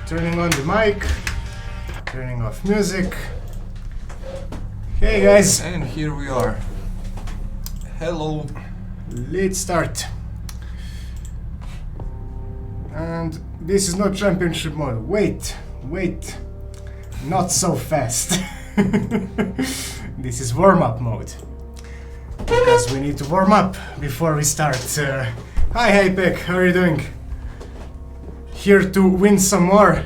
Turning on the mic, turning off music. Hey guys, And here we are. Hello. let's start. And this is not championship mode. Wait, not so fast. This is warm-up mode. Because we need to warm up before we start. Hi Hypek, how are you doing? Here to win some more.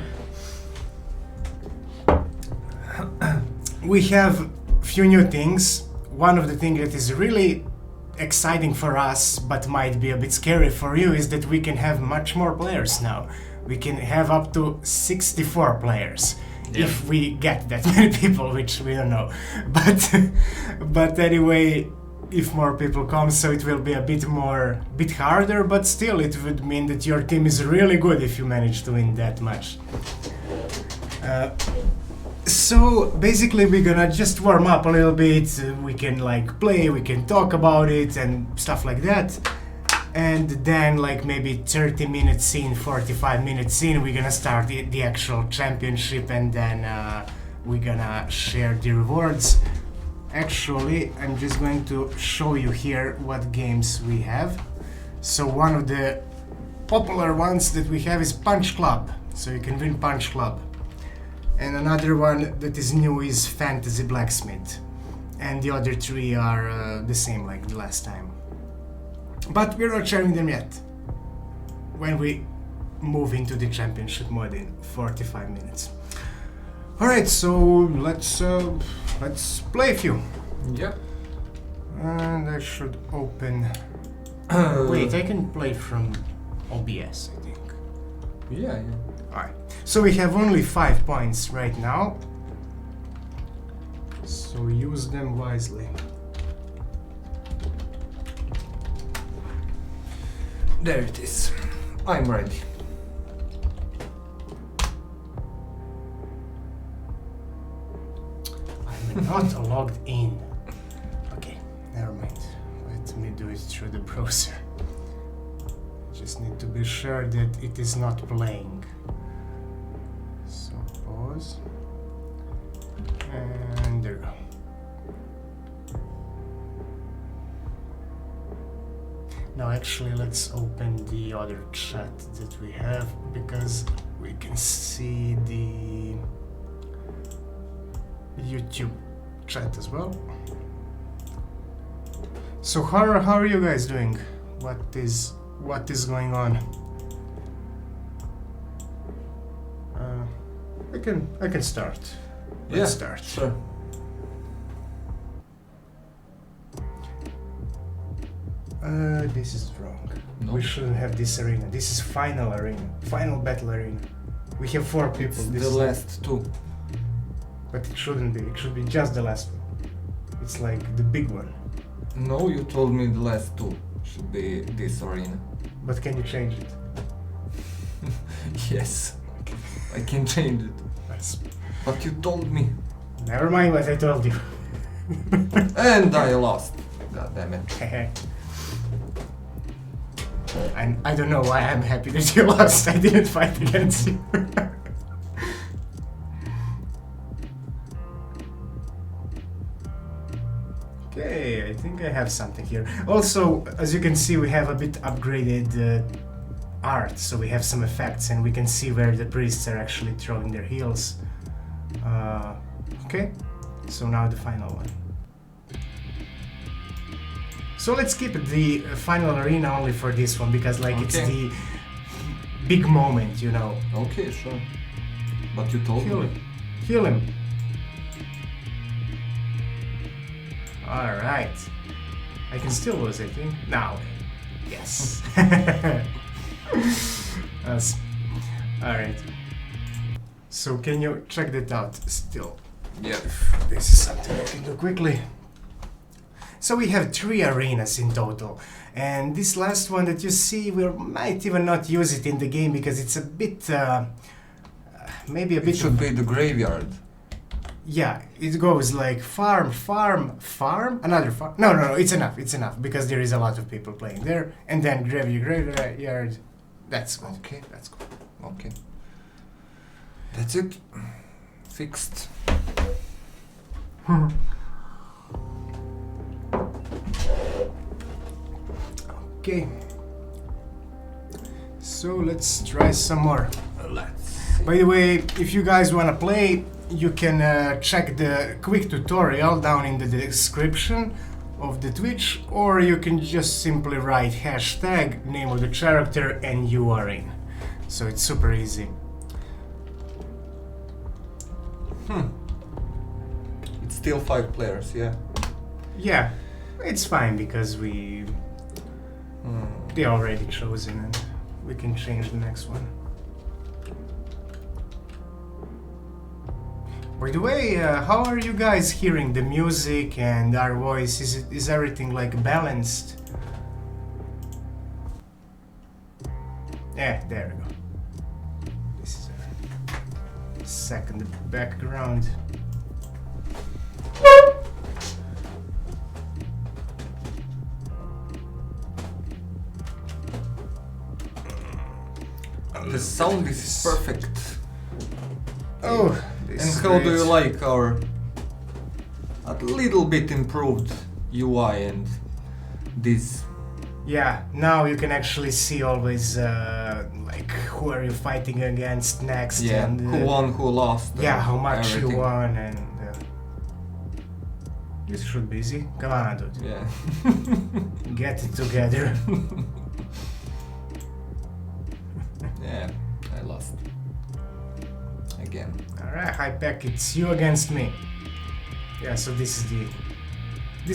We have few new things. One of the things that is really exciting for us but might be a bit scary for you is that we can have much more players now. We can have up to 64 players. Yeah. If we get that many people, which we don't know. But anyway, if more people come, so it will be a bit harder, but still it would mean that your team is really good if you manage to win that much. So basically we're gonna just warm up a little bit, we can like play, we can talk about it and stuff like that. And then like maybe 30 minutes in, 45 minutes in, we're gonna start the actual championship, and then we're gonna share the rewards. Actually, I'm just going to show you here what games we have. So one of the popular ones that we have is Punch Club, so you can win Punch Club. And another one that is new is Fantasy Blacksmith. And the other three are the same like the last time. But we're not sharing them yet. When we move into the championship mode in 45 minutes. Alright, so let's play a few. Yep. And I should open... Wait, I can play from OBS, I think. Yeah. Alright, so we have only 5 points right now. So use them wisely. There it is. I'm ready. I'm not logged in. Okay, never mind. Let me do it through the browser. Just need to be sure that it is not playing. So pause. And there we go. Now actually let's open the other chat that we have, because we can see the YouTube chat as well. So how are you guys doing? What is going on? I can start. Let's start. Sure. This is wrong. No. We shouldn't have this arena. This is final arena. Final battle arena. We have 4 people. It's This the is- last two. But it shouldn't be. It should be just the last one. It's like the big one. No, you told me the last two should be this arena. But can you change it? Yes. I can change it. That's... But you told me. Never mind what I told you. And I lost. God damn it. And I don't know why I'm happy that you lost. I didn't fight against you. Okay, I think I have something here. Also, as you can see, we have a bit upgraded art, so we have some effects and we can see where the priests are actually throwing their heals. Okay, so now the final one. So let's keep the final arena only for this one, because like it's Okay. the big moment, you know. Okay, sure. But you told Heal me. him. Heal him. Alright. I can still lose, I think. Now. Yes. Alright. So can you check that out still? Yeah. This is something I can do quickly. So we have 3 arenas in total, and this last one that you see, we might even not use it in the game because it's a bit, maybe a bit. It should be the graveyard. Yeah, it goes like farm, another farm. No, it's enough because there is a lot of people playing there, and then graveyard. That's good. Okay. That's good. Okay. That's it. Fixed. Okay. So let's try some more. By the way, if you guys wanna play, you can check the quick tutorial down in the description of the Twitch, or you can just simply write hashtag, name of the character, and you are in. So it's super easy. It's still 5 players, yeah. Yeah, it's fine because they already chosen and we can change the next one. By the way, how are you guys hearing the music and our voice? Is everything like balanced? Yeah, there we go. This is a second background. The sound is perfect. Oh, and how do you like our a little bit improved UI and this? Yeah, now you can actually see always like who are you fighting against next, Yeah, and who won, who lost. yeah, how much everything. you won, and this should be easy. Come on, dude. Yeah. Get it together. Yeah, I lost. Again. Alright, Hypec, it's you against me. Yeah, so this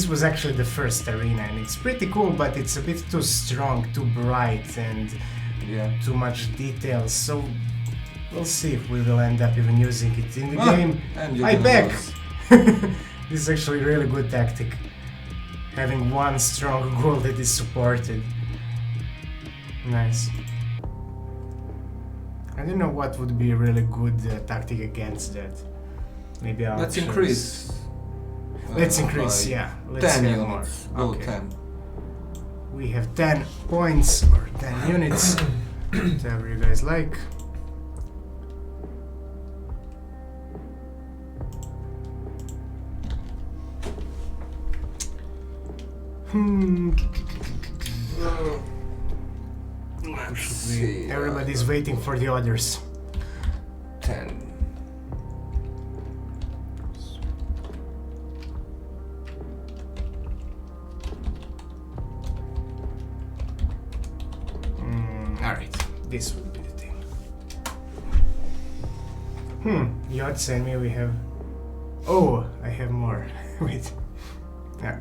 was actually the first arena, and it's pretty cool, but it's a bit too strong, too bright, and Yeah. too much details, so we'll see if we will end up even using it in the game. And you Hypec! can This is actually a really good tactic. Having one strong goal that is supported. Nice. I don't know what would be a really good tactic against that. Maybe I'll Let's choose- increase. Let's increase, by yeah. Let's 10 have units. more. Go Okay. 10. We have 10 points or 10 units. Whatever you guys like. See, Everybody's waiting for the others. 10. Alright, this would be the thing. Yachts and me we have... Oh, I have more. Wait. Yeah.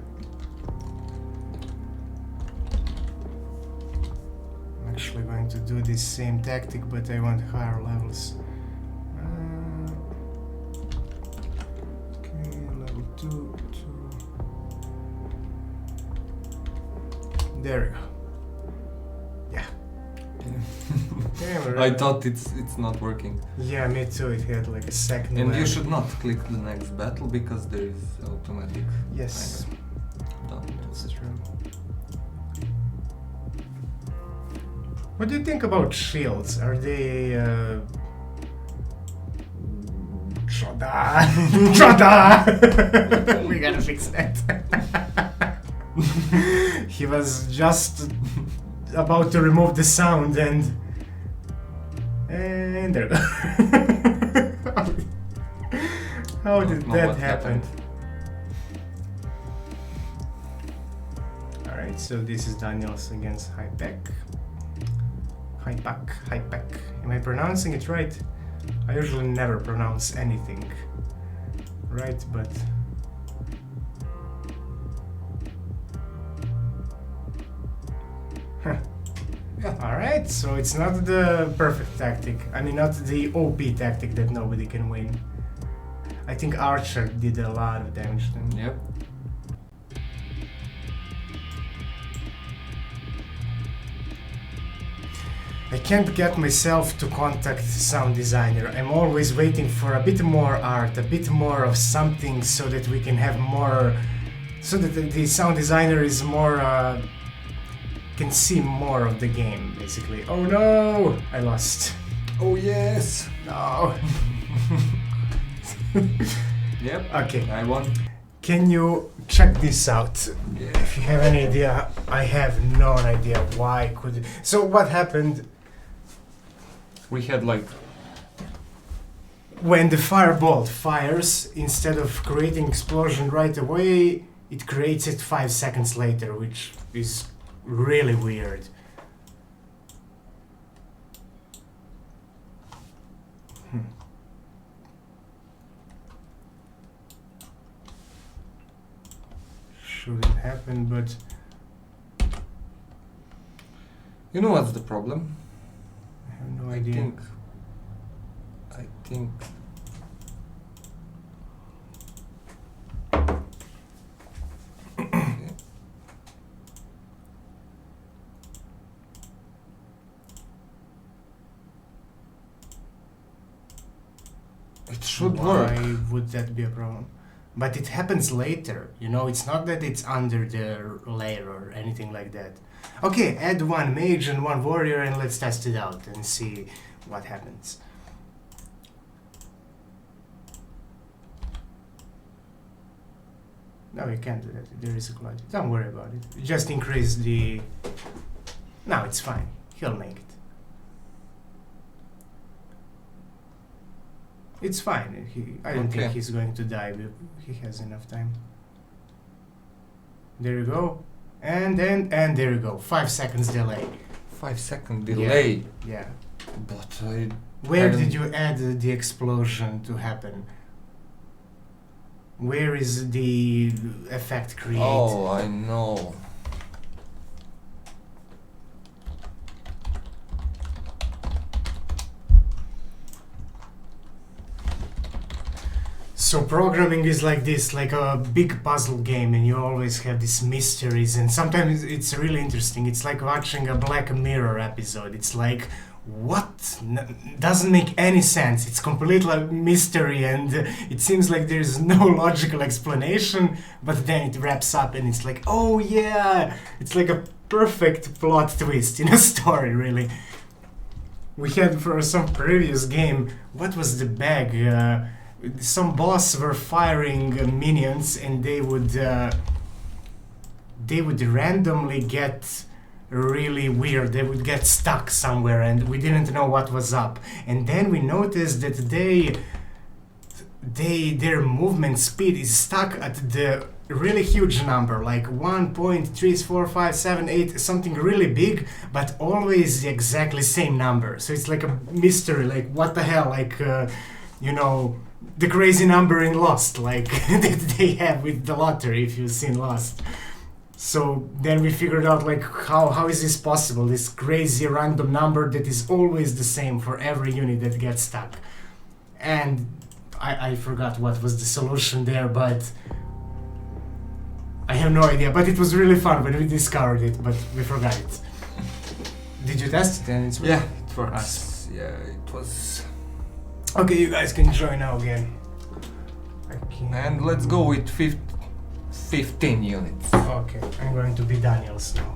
I'm actually going to do this same tactic, but I want higher levels. Okay, level 2, 2. There we go. Yeah. Yeah, we're I right. thought it's not working. Yeah, me too. It had like a second. And you lag. should not click the next battle because there is automatic. Yes, Done. that's true. What do you think about shields? Are they? Shoda! Shoda! We gotta fix that. He was just about to remove the sound and there. How did Don't know that what happen? happened. Alright, so this is Daniels against Hypec. Hypec. Am I pronouncing it right? I usually never pronounce anything right, but... Huh. Yeah. Alright, so it's not the perfect tactic. I mean, not the OP tactic that nobody can win. I think Archer did a lot of damage then. Yep. I can't get myself to contact sound designer. I'm always waiting for a bit more art, a bit more of something so that we can have more... So that the sound designer is more... can see more of the game, basically. Oh no! I lost. Oh yes. No! Yep. Okay. I won. Can you check this out? Yeah. If you have any idea, I have no idea why could. So what happened We had like when the firebolt fires? Instead of creating explosion right away, it creates it 5 seconds later, which is really weird. Shouldn't happen, but you know what's the problem? I have no I idea. think it should work. Why would that be a problem? But it happens later, you know, it's not that it's under the layer or anything like that. Okay, add one mage and one warrior and let's test it out and see what happens. No, you can't do that. There is a Gladiator. Don't worry about it. Just increase the... No, it's fine. He'll make it. It's fine. I don't think Okay. he's going to die. He has enough time. There you go. And there you go. 5 seconds delay. 5-second delay. Yeah. But I Where Um, did you add the explosion to happen? Where is the effect created? Oh, I know. So programming is like this, like a big puzzle game, and you always have these mysteries, and sometimes it's really interesting. It's like watching a Black Mirror episode. It's like, what? Doesn't make any sense. It's completely mystery, and it seems like there's no logical explanation, but then it wraps up and it's like, oh yeah! It's like a perfect plot twist in a story, really. We had for some previous game, what was the bag? Some boss were firing minions, and they would randomly get really weird. They would get stuck somewhere, and we didn't know what was up. And then we noticed that their movement speed is stuck at the really huge number, like 1.345778, something really big, but always the exactly same number. So it's like a mystery, like what the hell, like you know, the crazy number in Lost, like that they have with the lottery, if you've seen Lost. So then we figured out, like, how is this possible, this crazy random number that is always the same for every unit that gets stuck. And I forgot what was the solution there, but I have no idea. But it was really fun when we discovered it, but we forgot it. Did you test it? And it's Yeah, it works. Yeah, it was. Okay, you guys can join now again. And let's go with 15 units. Okay, I'm going to be Daniels now.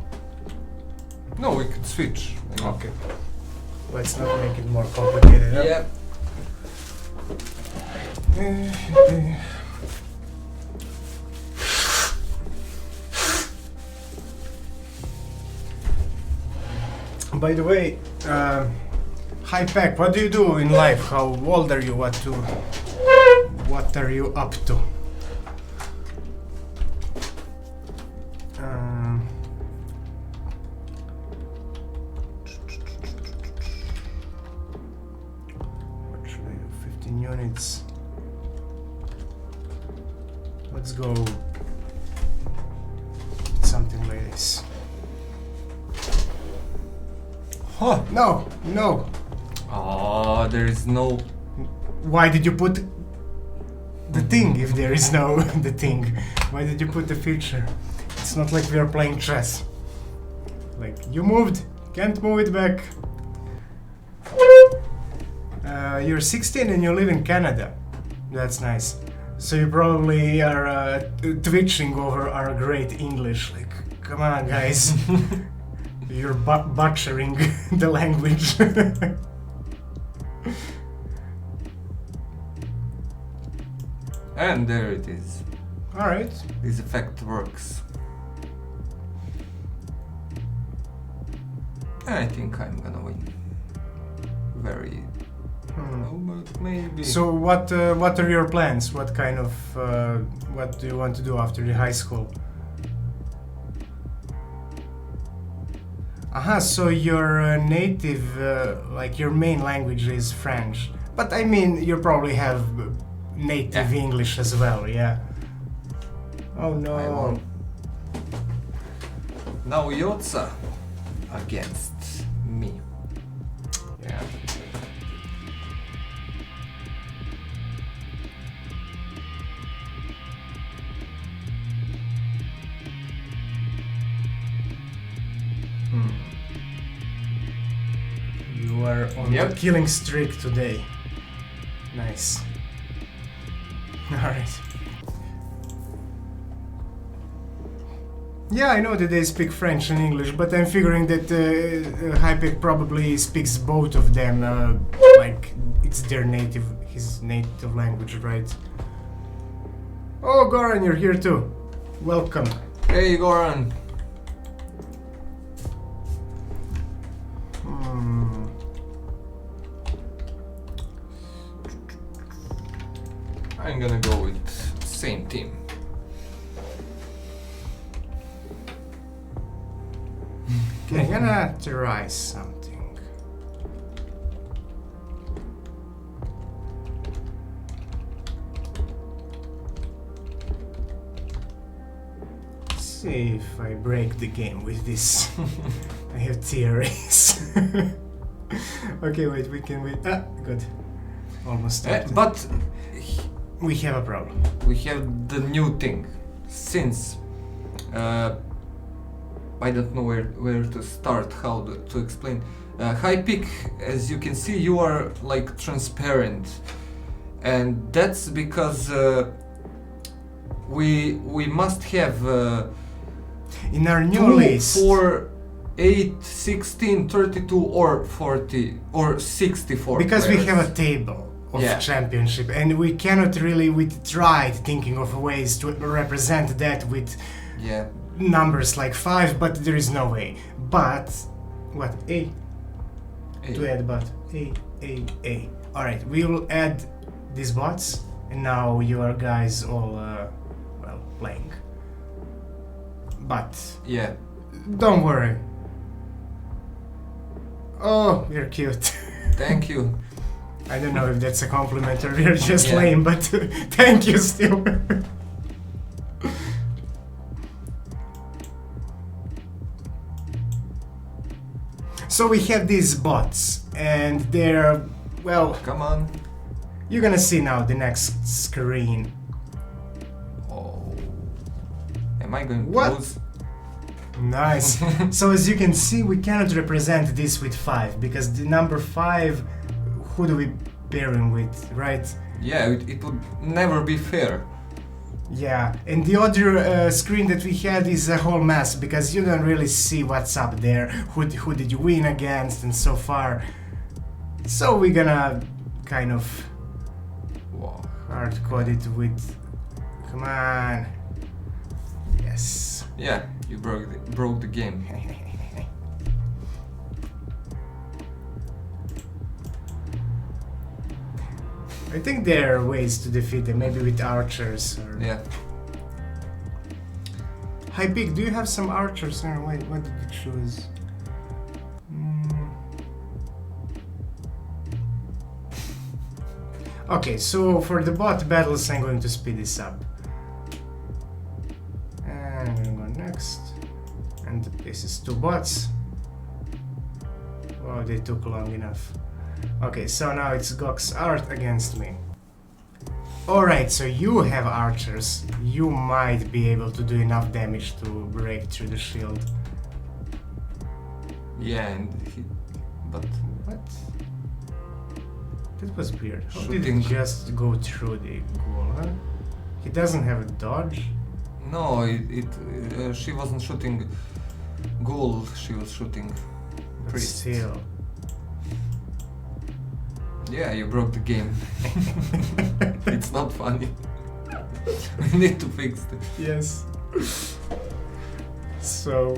No, we could switch. Okay. Let's not make it more complicated. Huh? Yeah. By the way, Hi Pack, what do you do in life? How old are you? What are you up to? What should I do? 15 units. Let's go something like this. Huh. No, no. Oh, there is no. Why did you put the thing if there is no the thing? Why did you put the feature? It's not like we are playing chess. Like, you moved, can't move it back. You're 16 and you live in Canada. That's nice. So you probably are twitching over our great English. Like, come on, guys. You're butchering the language. And there it is. Alright. This effect works. I think I'm gonna win. Very... Oh, but maybe... So what are your plans? What kind of... what do you want to do after the high school? Aha, so your native, like your main language is French. But I mean, you probably have native English as well, yeah? Oh no. Now Yotza against me. Yeah. You are on the killing streak today. Nice. Alright. Yeah, I know that they speak French and English, but I'm figuring that Hypek probably speaks both of them, like it's his native language, right? Oh, Goran, you're here too. Welcome. Hey, Goran. I'm gonna go with same team. Okay, I'm gonna try something. Let's see if I break the game with this. I have theories. Okay, wait, we can wait. Ah, good. Almost started. But we have a problem. We have the new thing. Since I don't know where to start, how to explain. Hypek, as you can see, you are like transparent, and that's because we must have in our new list 4, 8, 16, 32 or 40 or 64 because players. we have a table of championship, and we cannot really. We tried thinking of ways to represent that with numbers like 5, but there is no way. But what A to add but A. All right, we will add these bots, and now you are guys all well playing. But don't worry. Oh, you're cute. Thank you. I don't know if that's a compliment or you're just lame, but thank you still. So we have these bots, and they're, well... Come on. You're gonna see now the next screen. Oh. Am I going to lose? Nice. So as you can see, we cannot represent this with 5, because the number 5, who do we pair him with, right? Yeah, it would never be fair. Yeah, and the other screen that we had is a whole mess, because you don't really see what's up there, who did you win against, and so far. So we're gonna kind of hard code it with... Come on. Yes. Yeah, you broke the game. I think there are ways to defeat them, maybe with archers or... Yeah. Hypek, do you have some archers? Oh, wait, what did you choose? Okay, so for the bot battles I'm going to speed this up. And I'm gonna go next. And this is 2 bots. Oh, they took long enough. Okay, so now it's Gok's art against me. Alright, so you have archers. You might be able to do enough damage to break through the shield. Yeah, and but... What? That was weird. How did it just go through the goal, huh? He doesn't have a dodge? No, she wasn't shooting ghoul, she was shooting priest. Still. Yeah, you broke the game. It's not funny. We need to fix it. Yes. So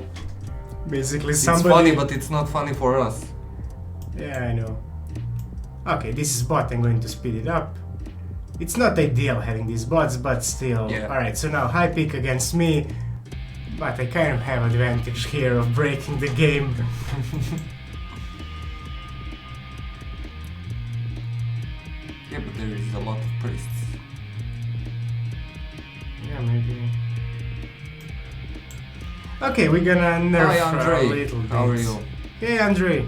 basically It's somebody. funny, but it's not funny for us. Yeah, I know. Okay, this is bot. I'm going to speed it up. It's not ideal having these bots, but still. Yeah. Alright, so now high pick against me, but I kind of have advantage here of breaking the game. Yeah, but there is a lot of priests. Yeah, maybe. Okay, we're gonna nerf Hi, her Andre. a little bit. How are you? Hey, Andre.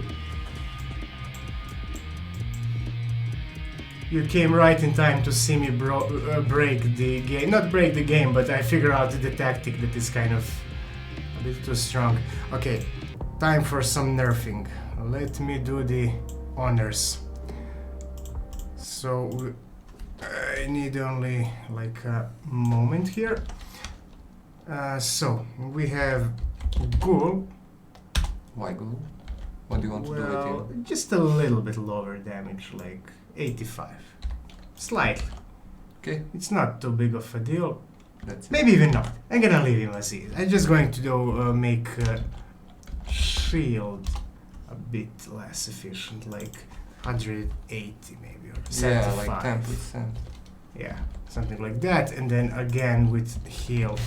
You came right in time to see me break the game. Not break the game, but I figure out the tactic that is kind of a bit too strong. Okay, time for some nerfing. Let me do the honors. So I need only like a moment here. So we have Ghoul. Why go? What do you want to do with Well, him? just a little bit lower damage, like 85. Slightly. Okay, It's not too big of a deal. that's it. Maybe even not. I'm gonna leave him as is. I'm just going to do make shield a bit less efficient, like 180 maybe, or 75. Yeah, like 10%. Yeah, something like that. And then again with heal.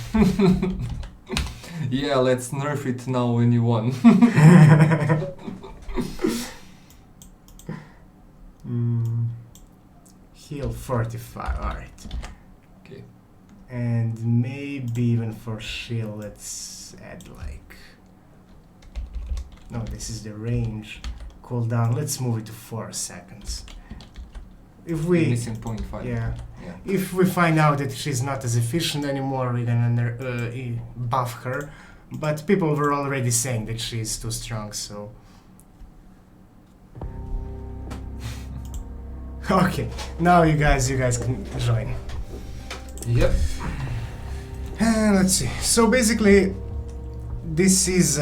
Yeah, let's nerf it now when you won. Heal 45, alright. Okay. And maybe even for shield, let's add like... No, this is the range. Cooldown, let's move it to 4 seconds. If we... Missing 0.5. Yeah. Yeah. If we find out that she's not as efficient anymore, we're gonna buff her. But people were already saying that she's too strong, so... Okay, now you guys can join. Yep. Let's see. So basically, this is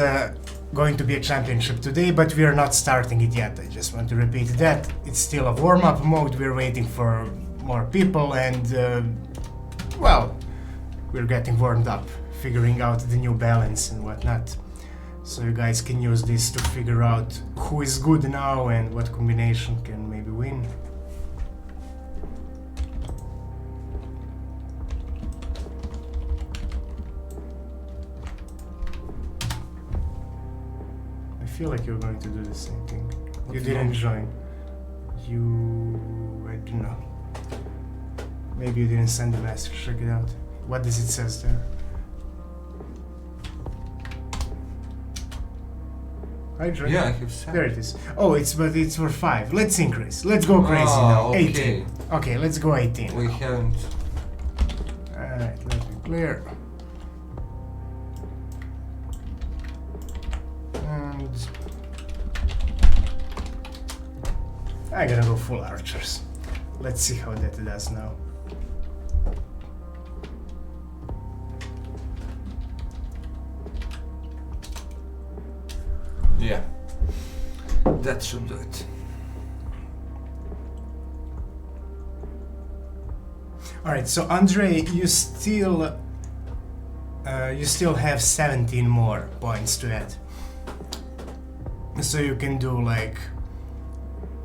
going to be a championship today, but we are not starting it yet. I just want to repeat that. It's still a warm-up mode. We're waiting for more people and, well, we're getting warmed up, figuring out the new balance and whatnot. So you guys can use this to figure out who is good now and what combination can maybe win. I feel like you're going to do the same thing. You What's didn't wrong? join. I don't know. Maybe you didn't send the message. Check it out. What does it says there? I joined. Yeah, I have sent. There it is. Oh, but it's for 5. Let's increase. Let's go crazy now. Okay. 18. Okay, let's go 18. We haven't. Alright, let me clear. And I'm gonna go full archers. Let's see how that does now. Yeah. That should do it. Alright, so Andre, you still have 17 more points to add. So you can do like...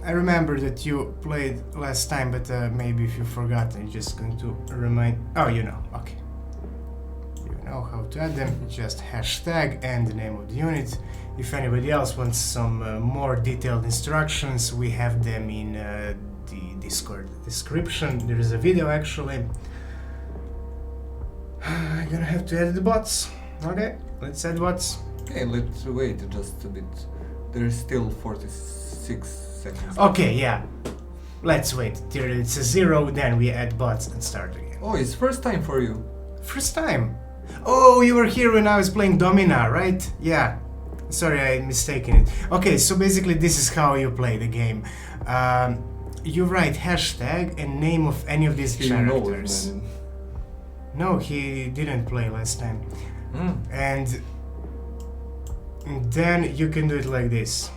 I remember that you played last time, but maybe if you forgot, I'm just going to remind... Oh, you know, okay. You know how to add them, just hashtag and the name of the unit. If anybody else wants some more detailed instructions, we have them in the Discord description. There is a video actually. I'm gonna have to add the bots. Okay, let's add bots. Okay, let's wait just a bit. There is still 46 seconds. Okay, yeah. Let's wait till it's a 0, then we add bots and start again. Oh, it's first time for you. First time. Oh, you were here when I was playing Domina, right? Yeah. Sorry, I mistaken it. Okay, so basically this is how you play the game. You write hashtag and name of any of these He characters. knows, man. No, he didn't play last time. And then you can do it like this.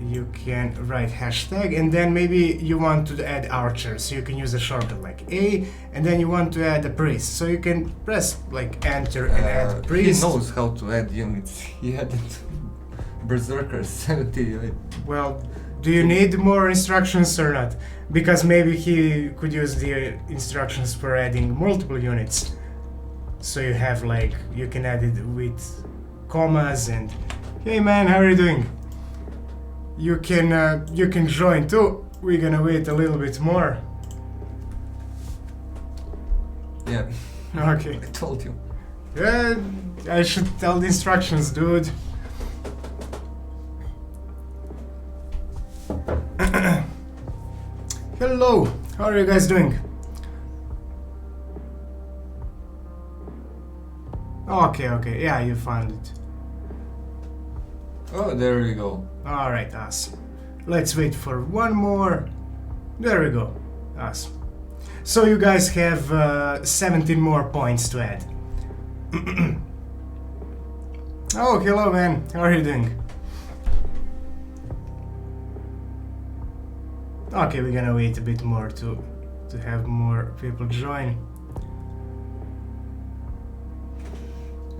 you can write hashtag, and then maybe you want to add archer, so you can use a shortcut like A, and then you want to add a priest, so you can press like enter and add priest. He knows how to add units. He added berserkers 78. Well, do you need more instructions or not? Because maybe he could use the instructions for adding multiple units. So you have like, you can add it with commas and, hey man, how are you doing? You can join too. We're gonna wait a little bit more. Yeah. Okay. I told you. Yeah, I should tell the instructions, dude. Hello, how are you guys doing? Okay, yeah, you found it. Oh, there we go. Alright, awesome. Let's wait for one more. There we go. Awesome. So you guys have 17 more points to add. Oh, hello man, how are you doing? Okay, we're gonna wait a bit more to have more people join.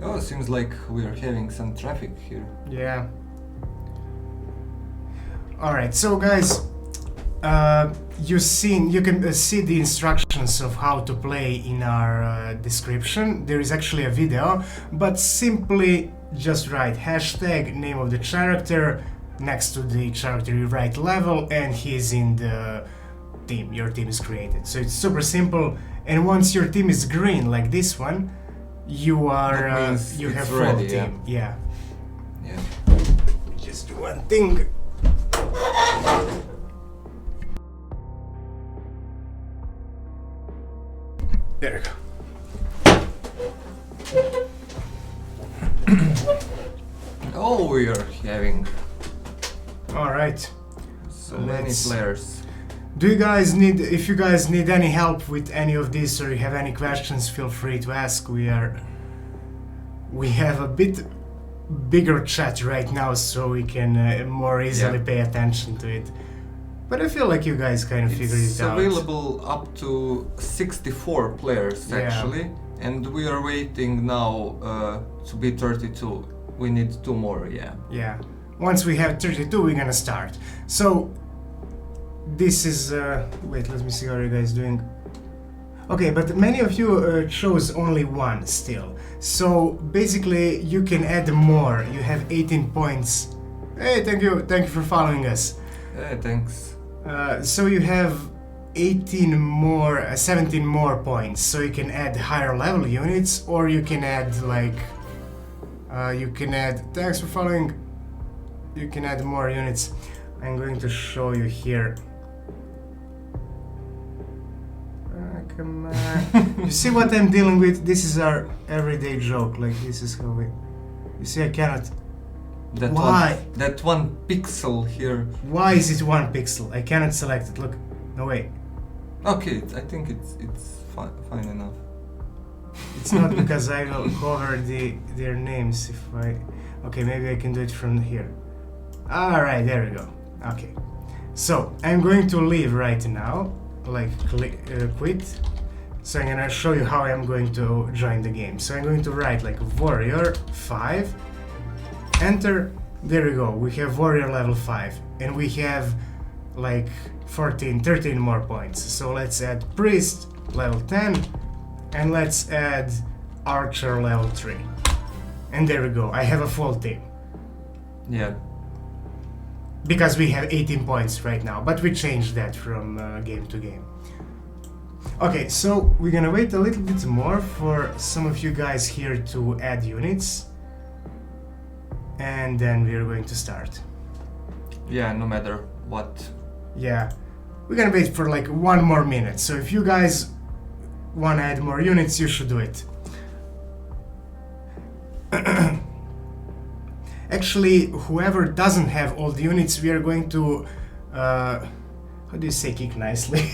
Oh, seems like we are having some traffic here. Yeah. Alright, so guys, you can see the instructions of how to play in our description. There is actually a video, but simply just write hashtag, name of the character, next to the character you write level, and he's in the team. Your team is created. So it's super simple, and once your team is green like this one, you are you have full ready, team. Yeah. Yeah. Just do one thing. There we go. Oh, we are having All right. so many players. Do you guys need, if you guys need any help with any of this or you have any questions, feel free to ask. We have a bit bigger chat right now, so we can more easily pay attention to it. But I feel like you guys kind of figured it out. It's available up to 64 players actually, and we are waiting now to be 32. We need 2 more, yeah. Yeah. Once we have 32, we're gonna start. So this is wait, let me see how you guys doing. Okay, but many of you chose only one still. So basically you can add more. You have 18 points. Hey, thank you for following us. Thanks. So you have 17 more points. So you can add higher level units, or you can add like thanks for following. You can add more units. I'm going to show you here. Come on. You see what I'm dealing with? This is our everyday joke. Like, this is how we... You see, I cannot... Why? That one pixel here. Why is it 1 pixel? I cannot select it. Look. No, wait. Okay, I think it's fine enough. It's not because I will cover their names if I... Okay, maybe I can do it from here. Alright, there we go. Okay. So, I'm going to leave right now. Like, quit. So I'm gonna show you how I'm going to join the game. So I'm going to write like warrior 5. Enter. There we go. We have warrior level 5. And we have like 13 more points. So let's add priest level 10. And let's add archer level 3. And there we go. I have a full team. Yeah. Because we have 18 points right now, but we changed that from game to game. Okay, so we're gonna wait a little bit more for some of you guys here to add units. And then we're going to start. Yeah, no matter what. Yeah, we're gonna wait for like 1 more minute. So if you guys wanna add more units, you should do it. Actually, whoever doesn't have all the units, we are going to, how do you say kick nicely?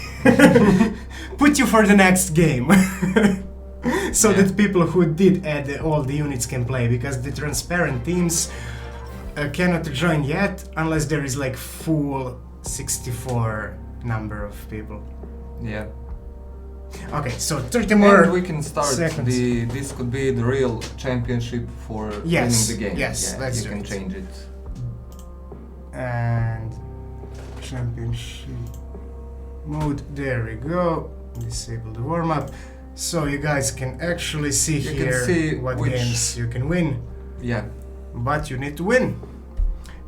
Put you for the next game. So that people who did add all the units can play, because the transparent teams cannot join yet unless there is like full 64 number of people. Yeah. Okay, so 30 more And we can start seconds. this could be the real championship for Yes, winning the game. yes, yeah, let's you do can it. change it. And championship mode, there we go. Disable the warm-up. So you guys can actually see You can here see what which- games you can win. Yeah. But you need to win.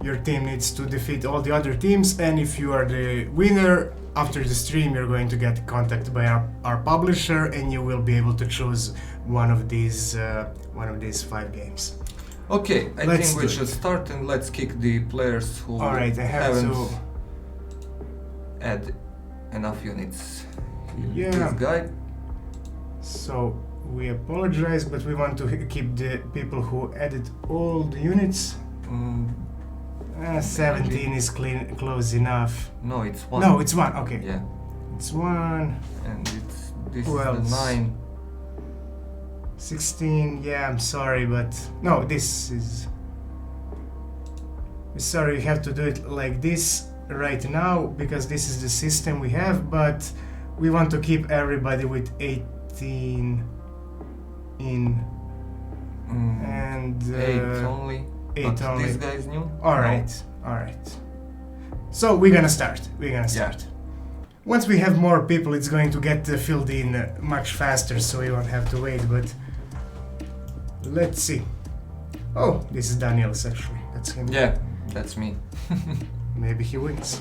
Your team needs to defeat all the other teams, and if you are the winner, after the stream you're going to get contacted by our publisher, and you will be able to choose one of these 5 games. Okay, I Let's think we do should it. start and let's kick the players who Alright, I have haven't to. add enough units. Yeah. This guy. So we apologize, but we want to keep the people who added all the units. Mm, 17 is close enough. no, it's one. No, it's 1. Okay, Yeah, it's 1. and this Who is else? the 9. 16, yeah, I'm sorry, but no, this is. Sorry, you have to do it like this right now because this is the system we have, but we want to keep everybody with 18 in and 8 only. 8 But only. this guy is new. Alright, alright. So we're gonna start. Once we have more people, it's going to get filled in much faster, so we won't have to wait, but let's see. Oh, this is Daniel's actually. That's him. Yeah, that's me. Maybe he wins.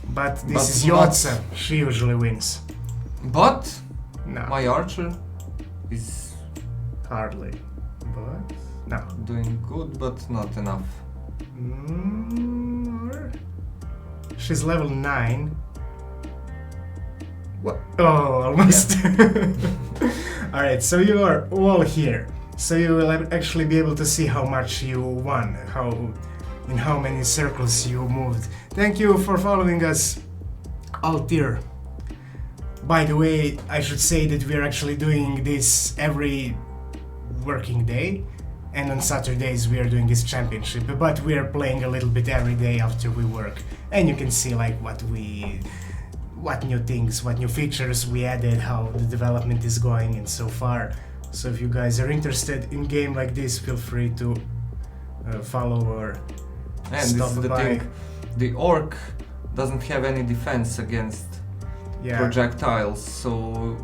But this But is not- Yotza. She usually wins. But No, my archer is hardly. But no. doing good, but not enough. She's level 9. What? Oh, almost. Alright, so you are all here. So you will actually be able to see how much you won, in how many circles you moved. Thank you for following us, Altir. By the way, I should say that we're actually doing this every working day, and on Saturdays we are doing this championship, but we are playing a little bit every day after we work, and you can see like what new things, what new features we added, how the development is going, and so far. So if you guys are interested in game like this, feel free to follow or And this stop is the by. thing. The orc doesn't have any defense against Yeah, projectiles, so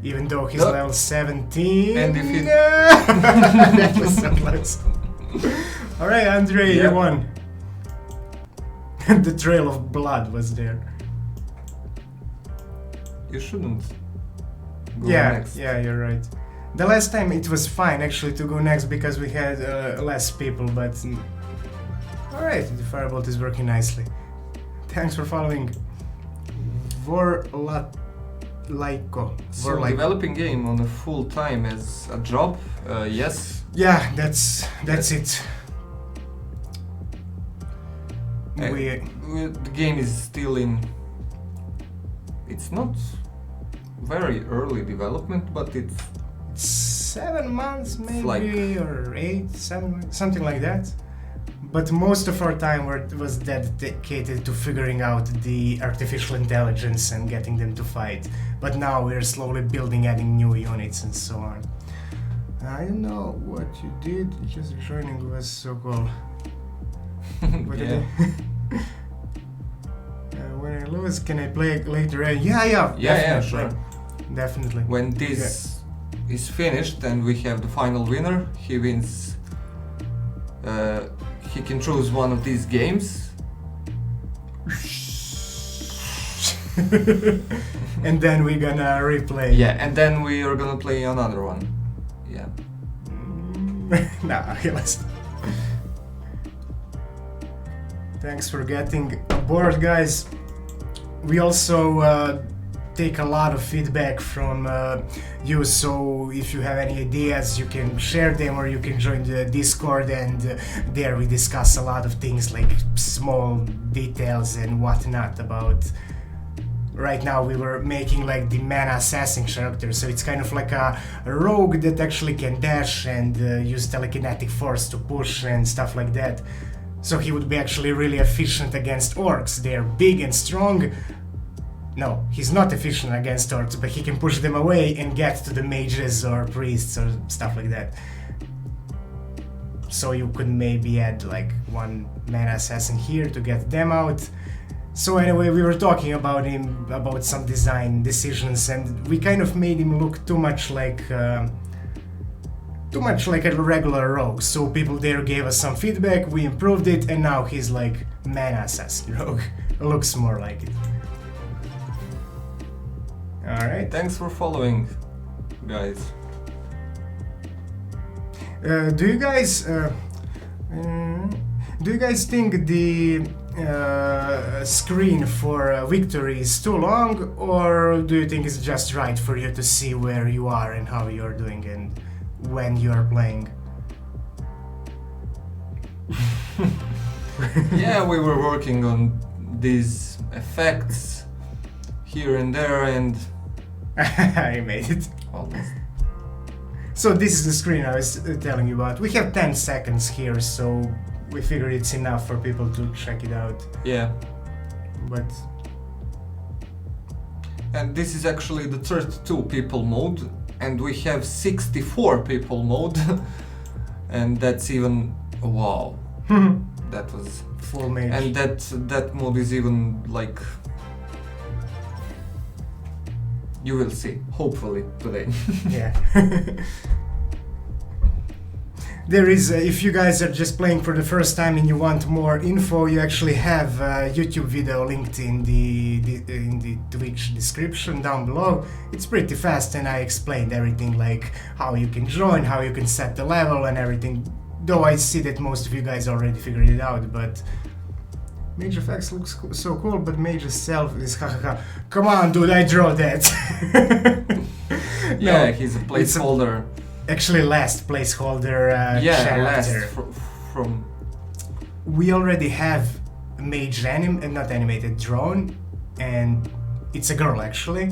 even though he's No. level 17. And if he- That was so close. Alright, Andre, Yeah. you won. The trail of blood was there. you shouldn't go Yeah, next. yeah, you're right. The last time it was fine actually to go next because we had less people, but alright, the firebolt is working nicely. Thanks for following. Vorlaiko. So developing game on a full time as a job, yes. Yeah, that's it. The game is still in. It's not very early development, but it's 7 months maybe, like- or 8, 7 months, something like that. But most of our time was dedicated to figuring out the artificial intelligence and getting them to fight. But now we're slowly building, adding new units and so on. I don't know what you did, just joining was so cool. What did yeah. I- when I lose, can I play later? Yeah, Yeah, definitely. sure. Definitely. When this is finished and we have the final winner, he wins. He can choose one of these games. And then we're gonna replay. Yeah, and then we are gonna play another one. Yeah. Nah, let's. Thanks for getting aboard, guys. We also take a lot of feedback from you, so if you have any ideas, you can share them or you can join the Discord, and there we discuss a lot of things like small details and whatnot about right now we were making like the mana assassin character, so it's kind of like a rogue that actually can dash and use telekinetic force to push and stuff like that. So he would be actually really efficient against orcs. They're big and strong. No, he's not efficient against orcs, but he can push them away and get to the mages or priests or stuff like that. So you could maybe add like one mana assassin here to get them out. So anyway, we were talking about him, about some design decisions, and we kind of made him look too much like a regular rogue. So people there gave us some feedback, we improved it, and now he's like mana assassin rogue. Looks more like it. Alright. Thanks for following, guys. Do you guys think the screen for victory is too long, or do you think it's just right for you to see where you are and how you're doing and when you're playing? Yeah, we were working on these effects here and there, and I made it. almost. So this is the screen I was telling you about. We have 10 seconds here, so we figured it's enough for people to check it out. Yeah. But And this is actually the 32 people mode, and we have 64 people mode, and that's even wow. That was full mage. and that mode is even like you will see hopefully today. Yeah. There is, if you guys are just playing for the first time and you want more info, you actually have a YouTube video linked in the Twitch description down below. It's pretty fast, and I explained everything, like how you can join, how you can set the level and everything. Though I see that most of you guys already figured it out, but Mage Effects looks so cool, but Mage itself is hahaha. Come on, dude, I draw that. Yeah, No, he's a placeholder. Actually, last placeholder Yeah, character. last from We already have mage not animated drawn, and it's a girl actually,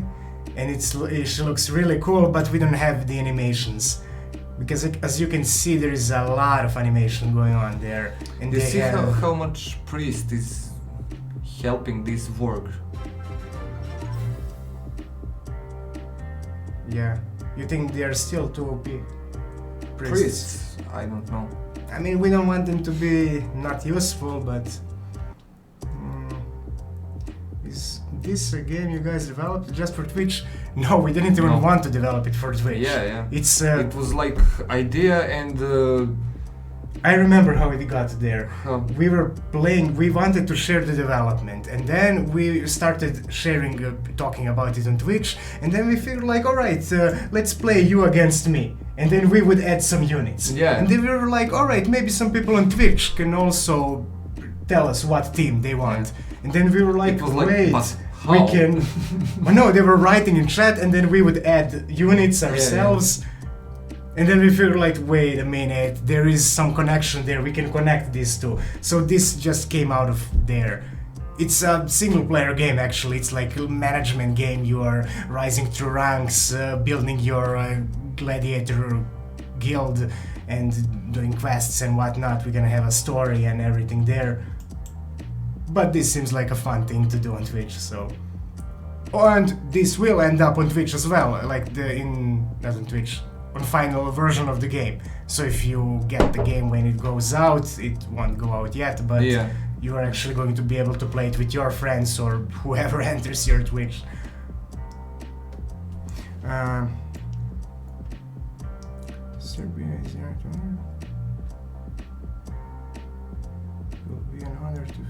and she looks really cool, but we don't have the animations because as you can see there is a lot of animation going on there, and you they see have how much priest is helping this work. yeah. You think they are still too OP? Priests? I don't know. I mean, we don't want them to be not useful, but is this a game you guys developed just for Twitch? No, we didn't even No. want to develop it for Twitch. Yeah. It's It was like idea and I remember how it got there. um, We were playing, we wanted to share the development, and then we started sharing, talking about it on Twitch, and then we figured like, alright, let's play you against me, and then we would add some units. Yeah. And then we were like, alright, maybe some people on Twitch can also tell us what team they want. Yeah. And then we were like, It was like, wait, but we how? can... Oh, no, they were writing in chat, and then we would add units ourselves. And then we figured like, wait a minute, there is some connection there, we can connect these two. So this just came out of there. It's a single player game actually, it's like a management game, you are rising through ranks, building your Gladiator guild and doing quests and whatnot. We're gonna have a story and everything there. But this seems like a fun thing to do on Twitch, so... Oh, and this will end up on Twitch as well, like not on Twitch, on final version of the game. So if you get the game when it goes out, it won't go out yet, but Yeah. you are actually going to be able to play it with your friends or whoever enters your Twitch. Serbia is here tomorrow. It will be an honor to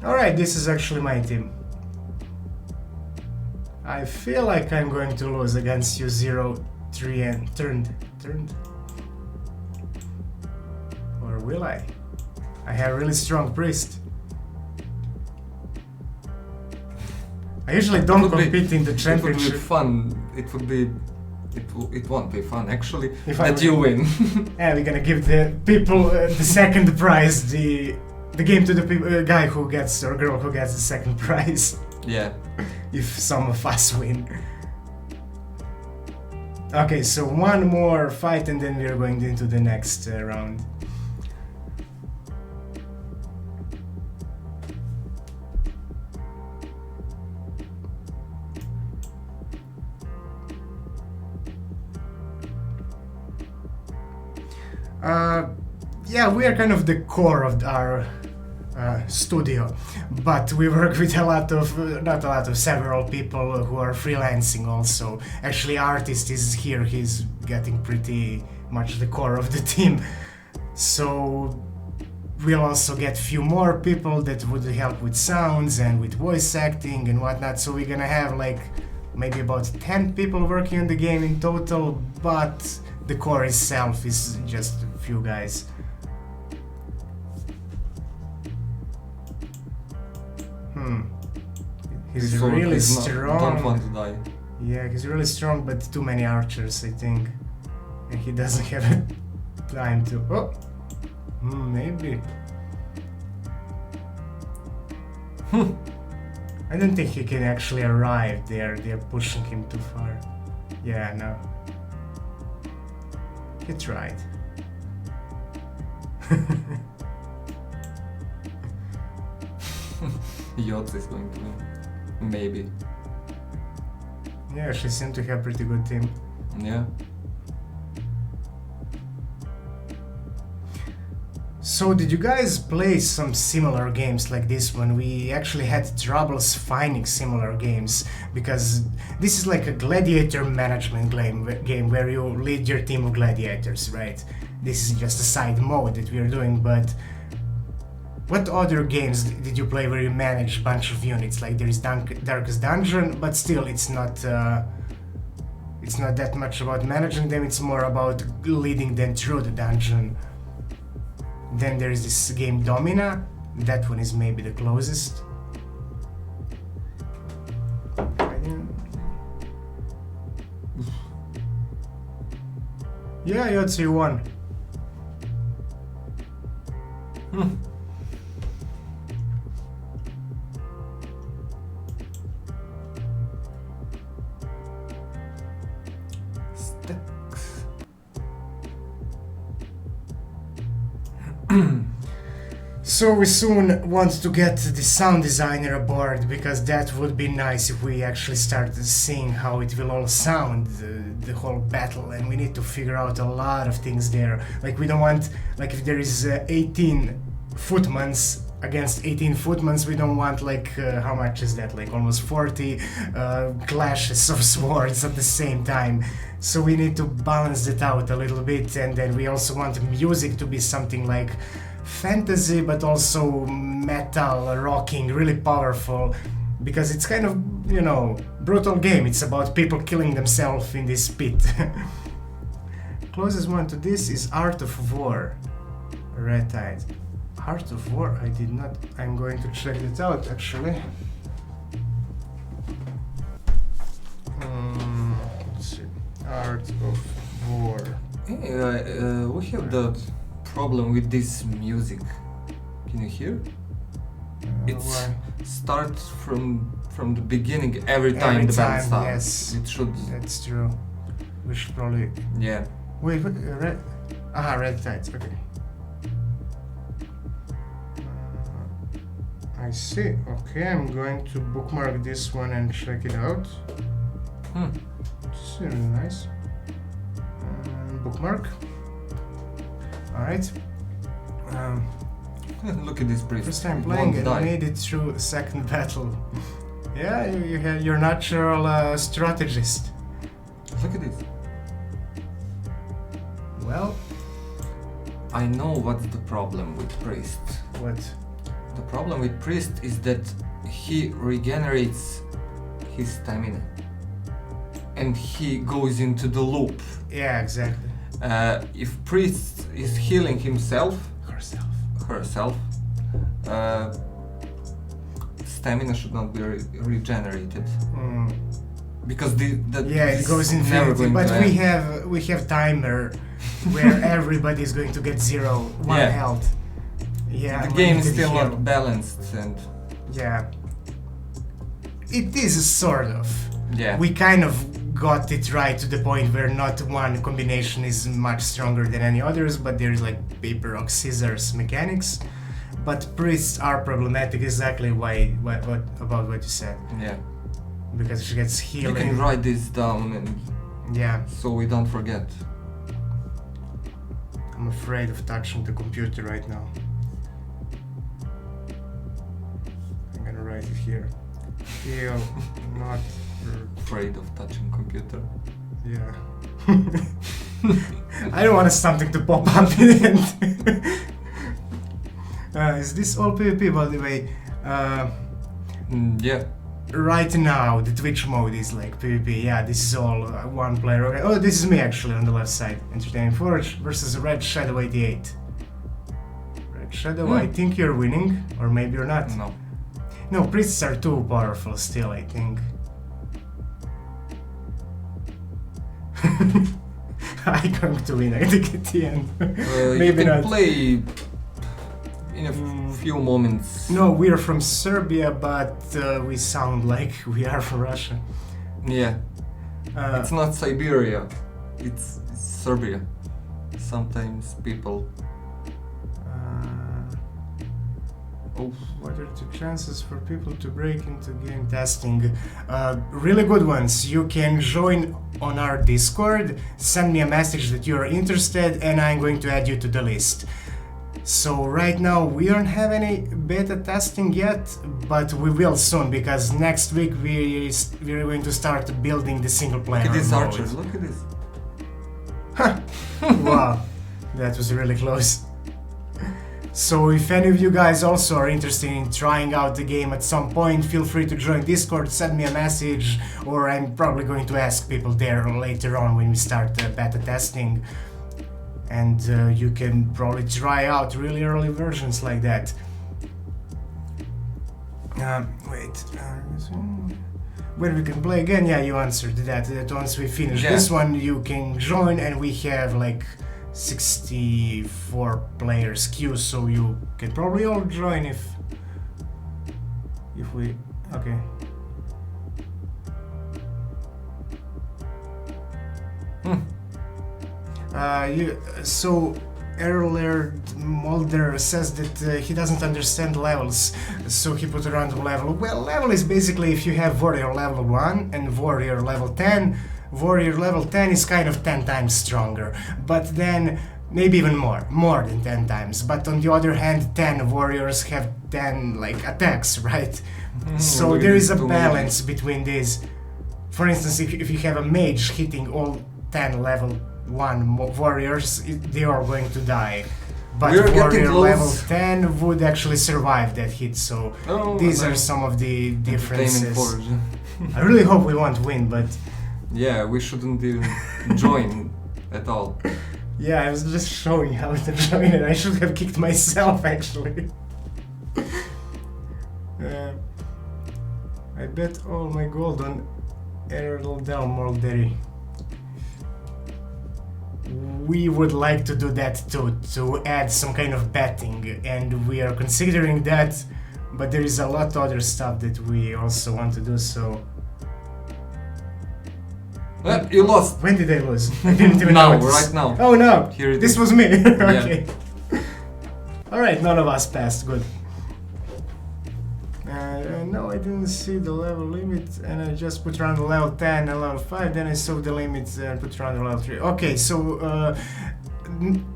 Alright, this is actually my team. I feel like I'm going to lose against you 0-3 and turned. Or will I? I have really strong priest. I usually don't compete in the It would championship. be fun. It would be It won't be fun actually. If That you win. Yeah, we're gonna give the people the second prize, the game to the guy who gets or girl who gets the second prize. Yeah. If some of us win. Okay, so one more fight and then we're going into the next round. Yeah, we are kind of the core of our studio, but we work with several people who are freelancing also. Actually, artist is here, he's getting pretty much the core of the team. So we'll also get few more people that would help with sounds and with voice acting and whatnot. So we're gonna have like maybe about 10 people working on the game in total, but the core itself is just a few guys. He's really strong. Don't want to die. Yeah, he's really strong, but too many archers, I think. And he doesn't have time to... Oh! Maybe. I don't think he can actually arrive there. They're pushing him too far. Yeah, no. He tried. Yachts is going to win. Maybe. Yeah, she seemed to have a pretty good team. Yeah. So did you guys play some similar games like this one? We actually had troubles finding similar games because this is like a gladiator management game where you lead your team of gladiators, right? This is just a side mode that we are doing, but what other games did you play where you manage a bunch of units? Like there is Darkest Dungeon, but still it's not that much about managing them, it's more about leading them through the dungeon. Then there is this game Domina, that one is maybe the closest. Yeah, Yotsu won. So we soon want to get the sound designer aboard, because that would be nice if we actually started seeing how it will all sound, the whole battle, and we need to figure out a lot of things there. Like we don't want, like if there is 18 footmans against 18 footmans, we don't want like, how much is that, like almost 40 clashes of swords at the same time. So we need to balance it out a little bit, and then we also want music to be something like fantasy but also metal, rocking, really powerful, because it's kind of, you know, brutal game. It's about people killing themselves in this pit. Closest one to this is Art of War, Red Tide. Art of War, I did not, I'm going to check it out actually. Let's see, Art of War. Hey, we have the problem with this music. Can you hear? It starts from the beginning every time the band starts. Yes, it should. That's true. We should probably. Yeah. Wait, what? Red. Red Tides. Okay. I see. Okay, I'm going to bookmark this one and check it out. It's really nice. Bookmark. Alright. Look at this priest. First time playing and made it through second battle. Yeah, you're natural strategist. Look at this. Well, I know what's the problem with priest. What? The problem with priest is that he regenerates his stamina and he goes into the loop. Yeah, exactly. If priest is healing herself, stamina should not be regenerated. because Yeah, it goes never infinity. going But to end. we have timer where everybody is going to get 1 Yeah. health. Yeah, The game is limited still heal. not balanced, and Yeah. It is sort of. yeah. We kind of got it right to the point where not one combination is much stronger than any others, but there's like paper, rock, scissors mechanics. But priests are problematic, exactly what about what you said. Yeah. Because she gets You healing. can write this down, and Yeah, so we don't forget. I'm afraid of touching the computer right now. I'm gonna write it here. Heal, not... Afraid of touching computer. Yeah. I don't want something to pop up in the end. Is this all PvP, by the way? Yeah. Right now, the Twitch mode is like PvP. Yeah, this is all one player. Okay. Oh, this is me actually on the left side. Entertaining Forge versus Red Shadow 88. Red Shadow, I think you're winning, or maybe you're not. No. No, priests are too powerful still, I think. I'm going to win, I think, at the end. Maybe you can not. play in a few moments. No, we're from Serbia, but we sound like we are from Russia. Yeah. It's not Siberia. It's Serbia. Sometimes people. Oh. What are the chances for people to break into game testing? Really good ones. You can join on our Discord, send me a message that you are interested, and I'm going to add you to the list. So right now we don't have any beta testing yet, but we will soon, because next week we're going to start building the single player Look at this mode. archer. Look at this. Wow, that was really close. So if any of you guys also are interested in trying out the game at some point, feel free to join Discord, send me a message, or I'm probably going to ask people there later on when we start beta testing. And you can probably try out really early versions like that. When we can play again, yeah, you answered that once we finish this one, you can join, and we have like 64 players queue, so you can probably all join if we... okay. So Erlerd Mulder says that he doesn't understand levels, so he put a random level. Well, level is basically if you have warrior level 1 and warrior level 10. Warrior level 10 is kind of 10 times stronger, but then maybe even more than 10 times. But on the other hand, 10 warriors have 10 like attacks, right? So there is a balance between these. For instance, if you have a mage hitting all 10 level 1 warriors, they are going to die. But warrior level 10 would actually survive that hit, so these are some of the differences. I really hope we won't win, but... Yeah, we shouldn't even join at all. Yeah, I was just showing how to join it. I should have kicked myself, actually. I bet all my gold on Errol Del Molderi. We would like to do that too, to add some kind of betting, and we are considering that, but there is a lot of other stuff that we also want to do, so... You lost. When did I lose? I didn't even know. notice. Right now. Oh no! Here it this is. was me. Okay. Alright, none of us passed. Good. No, I didn't see the level limit, and I just put around level 10 and level 5, then I saw the limits and put around level 3. Okay, so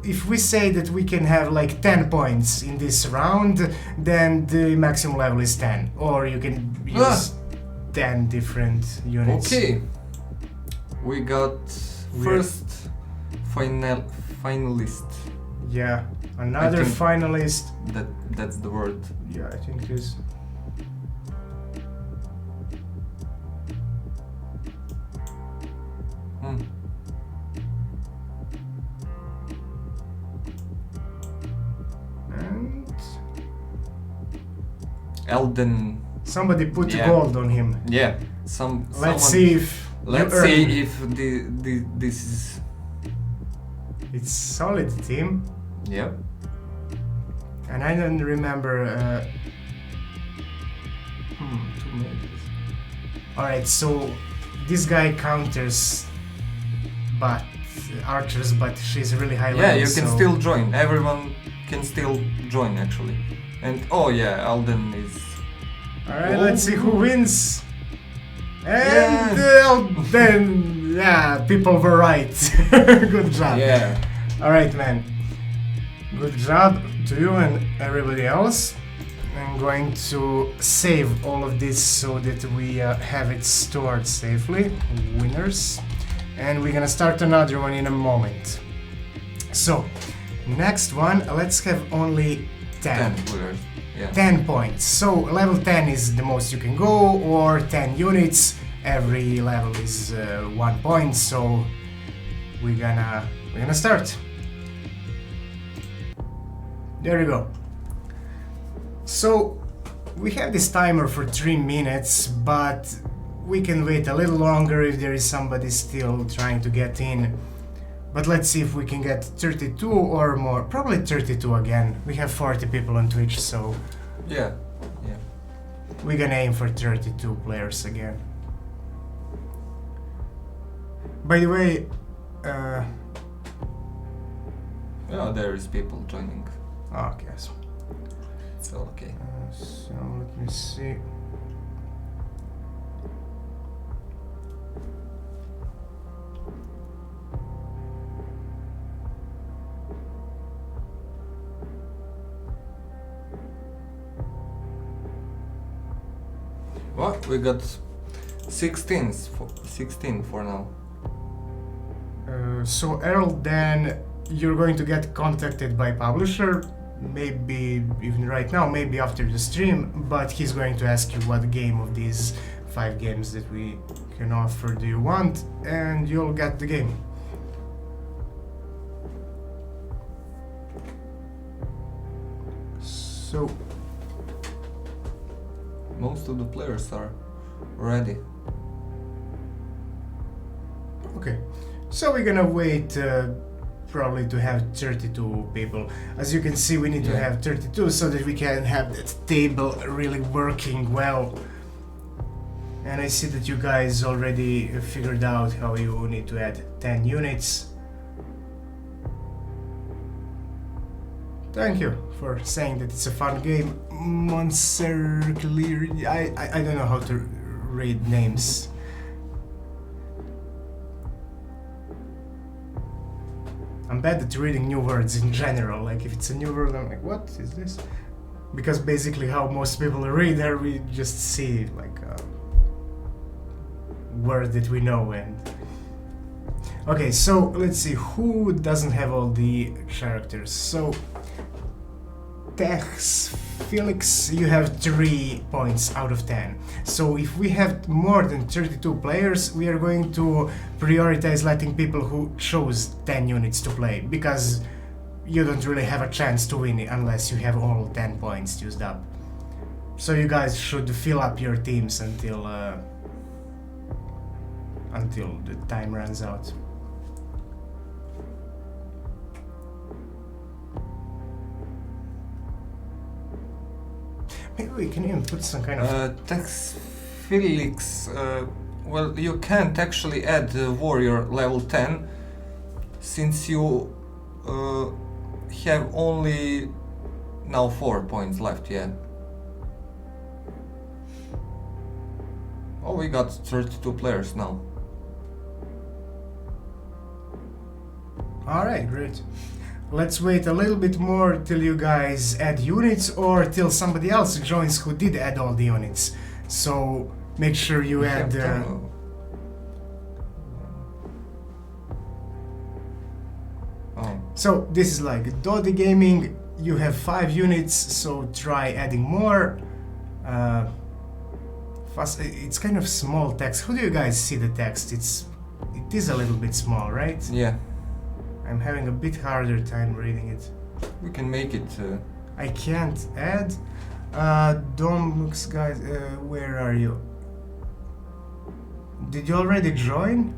if we say that we can have like 10 points in this round, then the maximum level is 10. Or you can use 10 different units. Okay. We got first finalist. Yeah, another finalist. That's the word. Yeah, I think it is. And Elden Somebody put Yeah. gold on him. Yeah. Let's see if Let's you see earn. if this is. It's solid team, Yeah. and I don't remember. Two mages. All right, so this guy counters, but archers, but she's really high Yeah, level. you can so- still join. Everyone can still join actually. And oh yeah, Alden is. All right, let's see who wins. And Yeah. then, yeah, people were right. Good job. Yeah. All right, man. Good job to you and everybody else. I'm going to save all of this so that we have it stored safely. Winners. And we're gonna start another one in a moment. So, next one, let's have only 10. 10 players. Yeah. 10 points. So level 10 is the most you can go, or 10 units. Every level is 1 point. So we're gonna start. There you go. So we have this timer for 3 minutes, but we can wait a little longer if there is somebody still trying to get in. But let's see if we can get 32 or more. Probably 32 again. We have 40 people on Twitch, so Yeah. Yeah. we're gonna aim for 32 players again. By the way, Yeah, there is people joining. okay, so, It's all okay. so let me see. What? We got 16 for now. So Errol, then you're going to get contacted by publisher, maybe even right now, maybe after the stream, but he's going to ask you what game of these 5 games that we can offer do you want, and you'll get the game. So Most of the players are ready. okay, so we're gonna wait probably to have 32 people. As you can see, we need to Yeah. have 32 so that we can have that table really working well. And I see that you guys already figured out how you need to add 10 units. Thank you for saying that it's a fun game. Monster Clear. I don't know how to read names. I'm bad at reading new words in general. Like if it's a new word, I'm like, what is this? Because basically how most people read there, we just see like a word that we know. And okay, so let's see who doesn't have all the characters. So Tex, Felix, you have 3 points out of 10. So if we have more than 32 players, we are going to prioritize letting people who chose 10 units to play, because you don't really have a chance to win unless you have all 10 points used up. So you guys should fill up your teams until the time runs out. Maybe we can even put some kind of... Tex Felix, well, you can't actually add warrior level 10 since you have only now 4 points left, yeah. Oh, we got 32 players now. Alright, great. Let's wait a little bit more till you guys add units, or till somebody else joins who did add all the units. So make sure you add... Oh. So this is like Dodi Gaming, you have 5 units, so try adding more. It's kind of small text. How do you guys see the text? It is a little bit small, right? Yeah, I'm having a bit harder time reading it. we can make it. I can't add. Domux guys, where are you? Did you already join?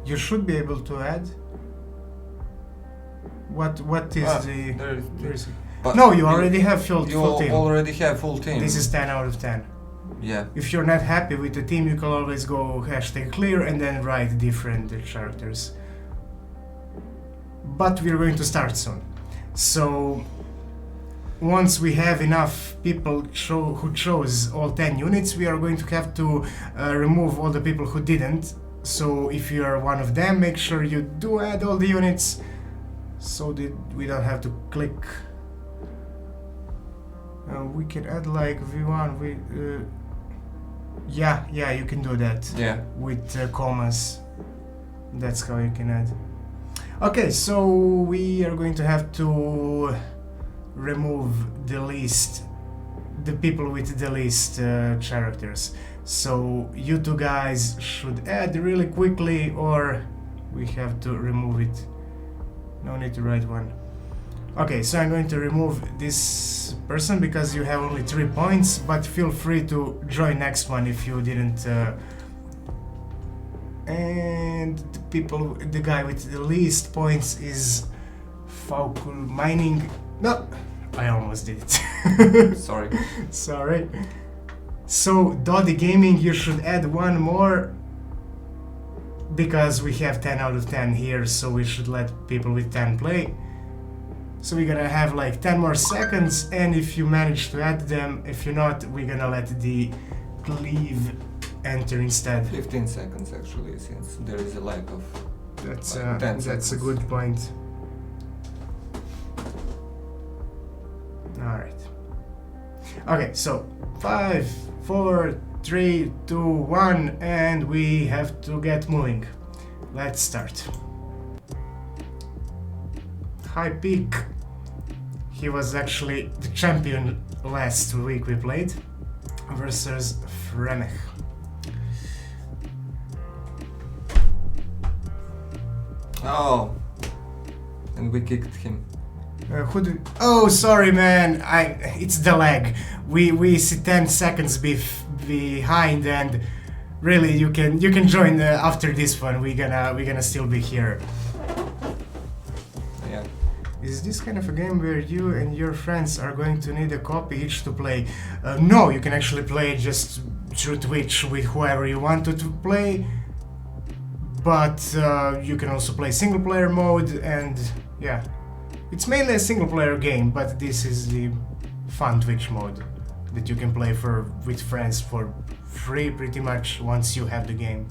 You should be able to add. What is the? There is But no, you already have full team. Already have full team. This is 10 out of 10. Yeah. If you're not happy with the team, you can always go #clear and then write different characters. But we're going to start soon. So once we have enough people who chose all 10 units, we are going to have to remove all the people who didn't. So if you are one of them, make sure you do add all the units so that we don't have to click. We can add like V1. Yeah, you can do that. Yeah. With commas. That's how you can add. Okay, so we are going to have to remove the people with the least characters. So you two guys should add really quickly, or we have to remove it. No need to write one. Okay, so I'm going to remove this person because you have only 3 points, but feel free to join next one if you didn't. And the guy with the least points is Falcon Mining. No, I almost did it. Sorry. So Doddy Gaming, you should add one more because we have 10 out of 10 here, so we should let people with 10 play. So we're gonna have like 10 more seconds, and if you manage to add them, if you're not, we're gonna let the cleave enter instead. 15 seconds actually, since there is a lack of. That's like 10 that's a good point. All right. Okay, so 5, 4, 3, 2, 1, and we have to get moving. Let's start. High Peak. He was actually the champion last week we played versus Fremech. Oh, and we kicked him. Oh, sorry, man. It's the lag. We see 10 seconds behind, and really you can join after this one. We're gonna still be here. Yeah. Is this kind of a game where you and your friends are going to need a copy each to play? No, you can actually play just through Twitch with whoever you want to play. But you can also play single player mode, and yeah. It's mainly a single player game, but this is the fun Twitch mode that you can play with friends for free pretty much once you have the game.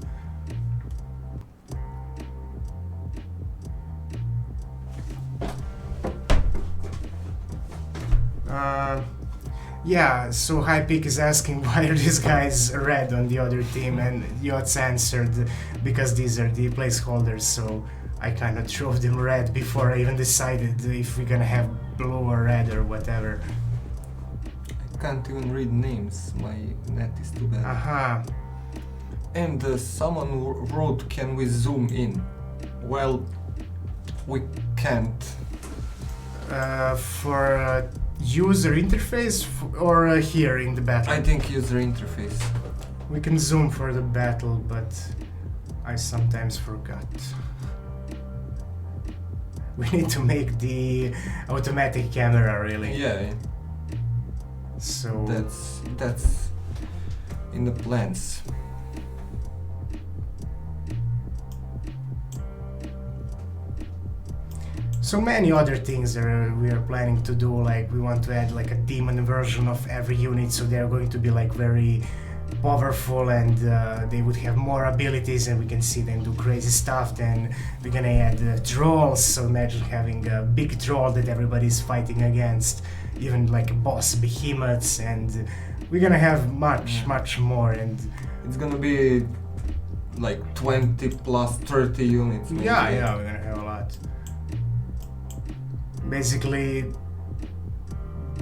Yeah, so High Peak is asking why are these guys red on the other team, and Yots answered because these are the placeholders, so I kinda threw them red before I even decided if we're gonna have blue or red or whatever. I can't even read names, my net is too bad. Aha. And someone wrote, can we zoom in? Well, we can't. For user interface or here in the battle? I think user interface. We can zoom for the battle, but I sometimes forgot. We need to make the automatic camera, really. Yeah. So that's in the plans. So many other things we are planning to do, like we want to add like a demon version of every unit, so they're going to be like very powerful, and they would have more abilities and we can see them do crazy stuff. Then we're gonna add trolls, so imagine having a big troll that everybody's fighting against, even like boss behemoths, and we're gonna have much more, and it's gonna be like 20 plus 30 units maybe. Yeah, we're gonna have a lot. Basically,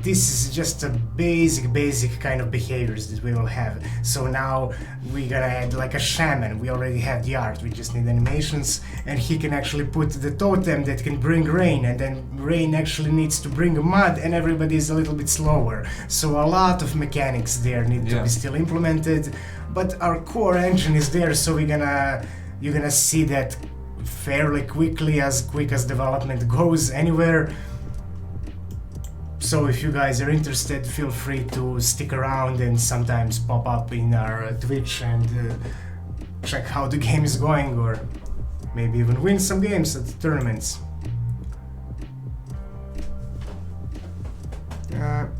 this is just a basic kind of behaviors that we will have. So now we're gonna add like a shaman. We already have the art, we just need animations, and he can actually put the totem that can bring rain, and then rain actually needs to bring mud, and everybody is a little bit slower. So a lot of mechanics there need to be still implemented, but our core engine is there, so you're gonna see that fairly quickly, as quick as development goes anywhere. So if you guys are interested, feel free to stick around and sometimes pop up in our Twitch and check how the game is going, or maybe even win some games at the tournaments.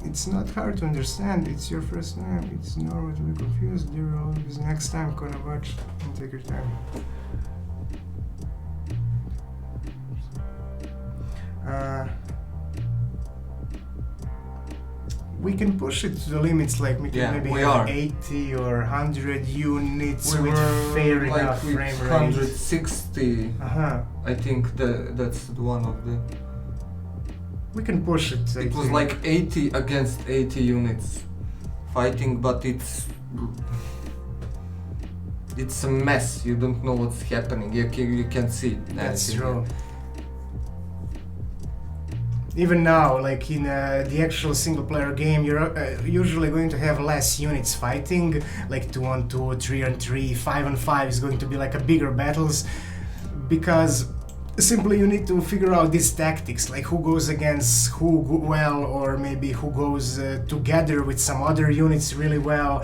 It's not hard to understand. It's your first name. It's normal to be confused. There will always next time. Gonna watch and take your time. We can push it to the limits, like we can maybe have 80 or 100 units with fair enough frame rate. 160. I think that's one of the. We can push it. It was like 80 against 80 units fighting, but it's a mess. You don't know what's happening. You can't see. That's true. Even now, like in the actual single-player game, you're usually going to have less units fighting, like 2-on-2, 3-on-3, 5-on-5 is going to be like a bigger battles, because simply you need to figure out these tactics, like who goes against who well, or maybe who goes together with some other units really well.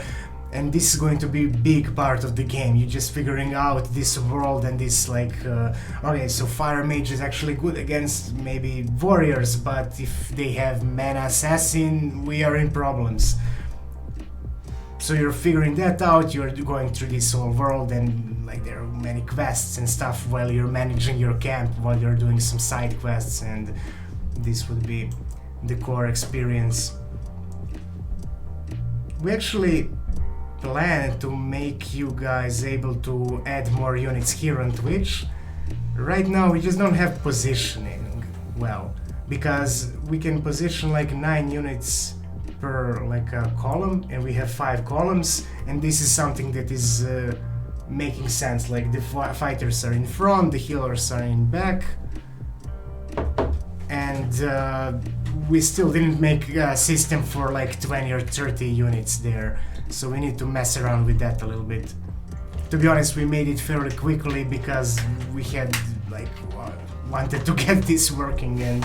And this is going to be a big part of the game. You're just figuring out this world and this like, okay, so Fire Mage is actually good against maybe warriors, but if they have Mana Assassin, we are in problems. So you're figuring that out, you're going through this whole world, and like there are many quests and stuff while you're managing your camp, while you're doing some side quests, and this would be the core experience. We actually plan to make you guys able to add more units here on Twitch. Right now we just don't have positioning well, because we can position like 9 units per like a column, and we have 5 columns, and this is something that is making sense. Like the fighters are in front, the healers are in back, and we still didn't make a system for like 20 or 30 units there. So we need to mess around with that a little bit. To be honest, we made it fairly quickly because we had like wanted to get this working, and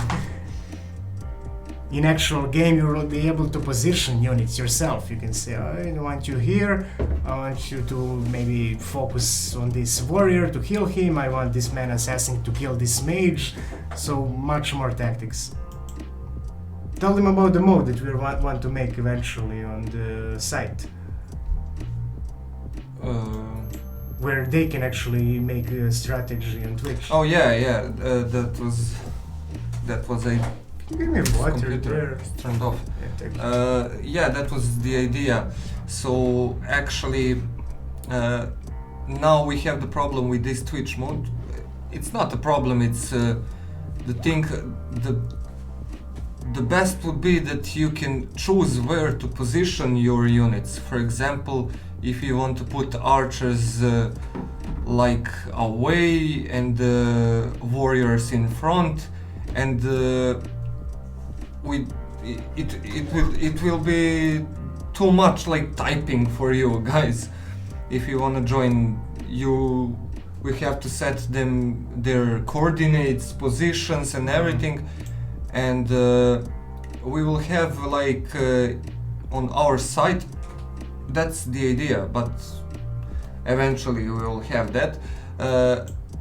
in actual game you will be able to position units yourself. You can say, I want you here, I want you to maybe focus on this warrior to heal him, I want this man assassin to kill this mage, so much more tactics. Tell them about the mode that we want to make eventually on the site. Where they can actually make a strategy on Twitch. Oh yeah, that was a Give me water there. Turned off. Yeah, that was the idea. So actually, now we have the problem with this Twitch mode. It's not a problem. It's the thing. The best would be that you can choose where to position your units. For example, if you want to put archers like away and warriors in front, and it will be too much like typing for you guys. If you want to join, we have to set them their coordinates, positions, and everything. And we will have like on our site, that's the idea, but eventually we will have that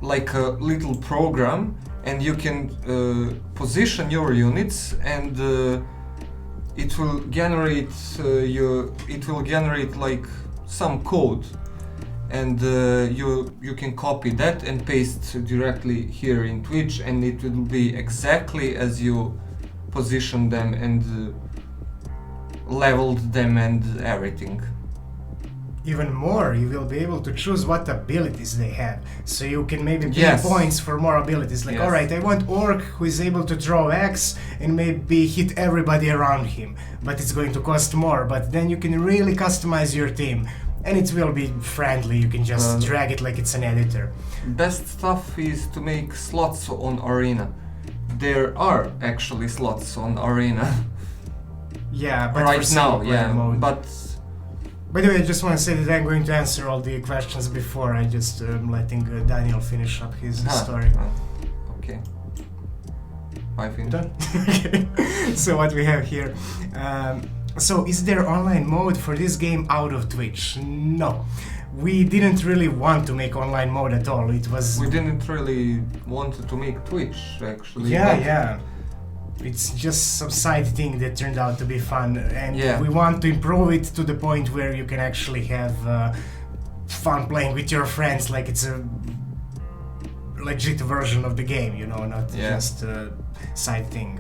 like a little program, and you can position your units, and it will generate like some code, and you can copy that and paste directly here in Twitch, and it will be exactly as you position them and leveled them and everything. even more, you will be able to choose what abilities they have. So you can maybe pay Yes. points for more abilities. Like, Yes. alright, I want Orc who is able to throw axe and maybe hit everybody around him. But it's going to cost more. But then you can really customize your team. And it will be friendly, you can just drag it like it's an editor. Best stuff is to make slots on Arena. There are actually slots on Arena. Yeah, but Right for now, single player yeah. mode. But By the way, I just want to say that I'm going to answer all the questions before I just letting Daniel finish up his story. Okay. I finished. Done? Okay. So what we have here. So is there online mode for this game out of Twitch? No. We didn't really want to make online mode at all. It was... We didn't really want to make Twitch, actually. Yeah, but yeah. It's just some side thing that turned out to be fun, and Yeah. we want to improve it to the point where you can actually have fun playing with your friends, like it's a legit version of the game, you know, not Yeah. just a side thing.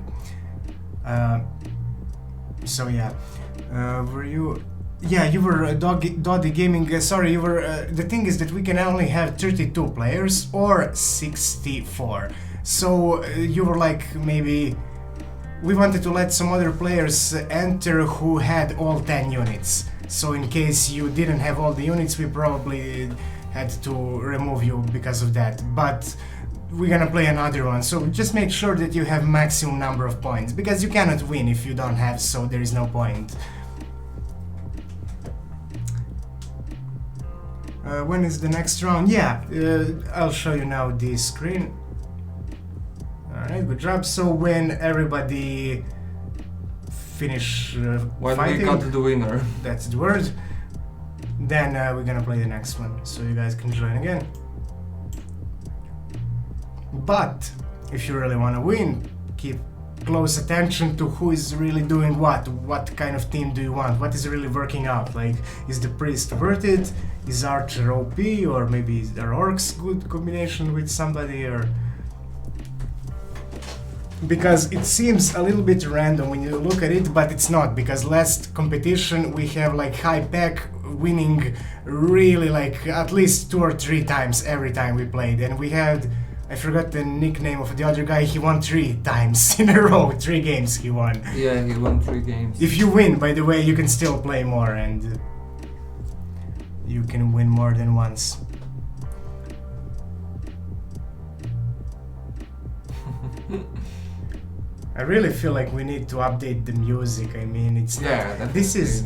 So yeah, were you? Yeah, you were Doddy Gaming. Sorry, you were. The thing is that we can only have 32 players or 64. So you were like maybe. We wanted to let some other players enter who had all 10 units. So in case you didn't have all the units, we probably had to remove you because of that. But we're gonna play another one, so just make sure that you have maximum number of points, because you cannot win if you don't have, so there is no point. When is the next round? Yeah, I'll show you now the screen. Alright, good job. So when everybody finish when fighting, we got the winner. that's the word, then we're gonna play the next one, so you guys can join again. But if you really want to win, keep close attention to who is really doing what kind of team do you want, what is really working out. Like, is the priest worth it, is archer OP, or maybe are orcs good combination with somebody, or... Because it seems a little bit random when you look at it, but it's not, because last competition we have like high pack winning really like at least 2 or 3 times every time we played, and we had, I forgot the nickname of the other guy, he won 3 times in a row, 3 games he won. Yeah, he won 3 games. If you win, by the way, you can still play more, and you can win more than once. I really feel like we need to update the music. I mean, it's not, this is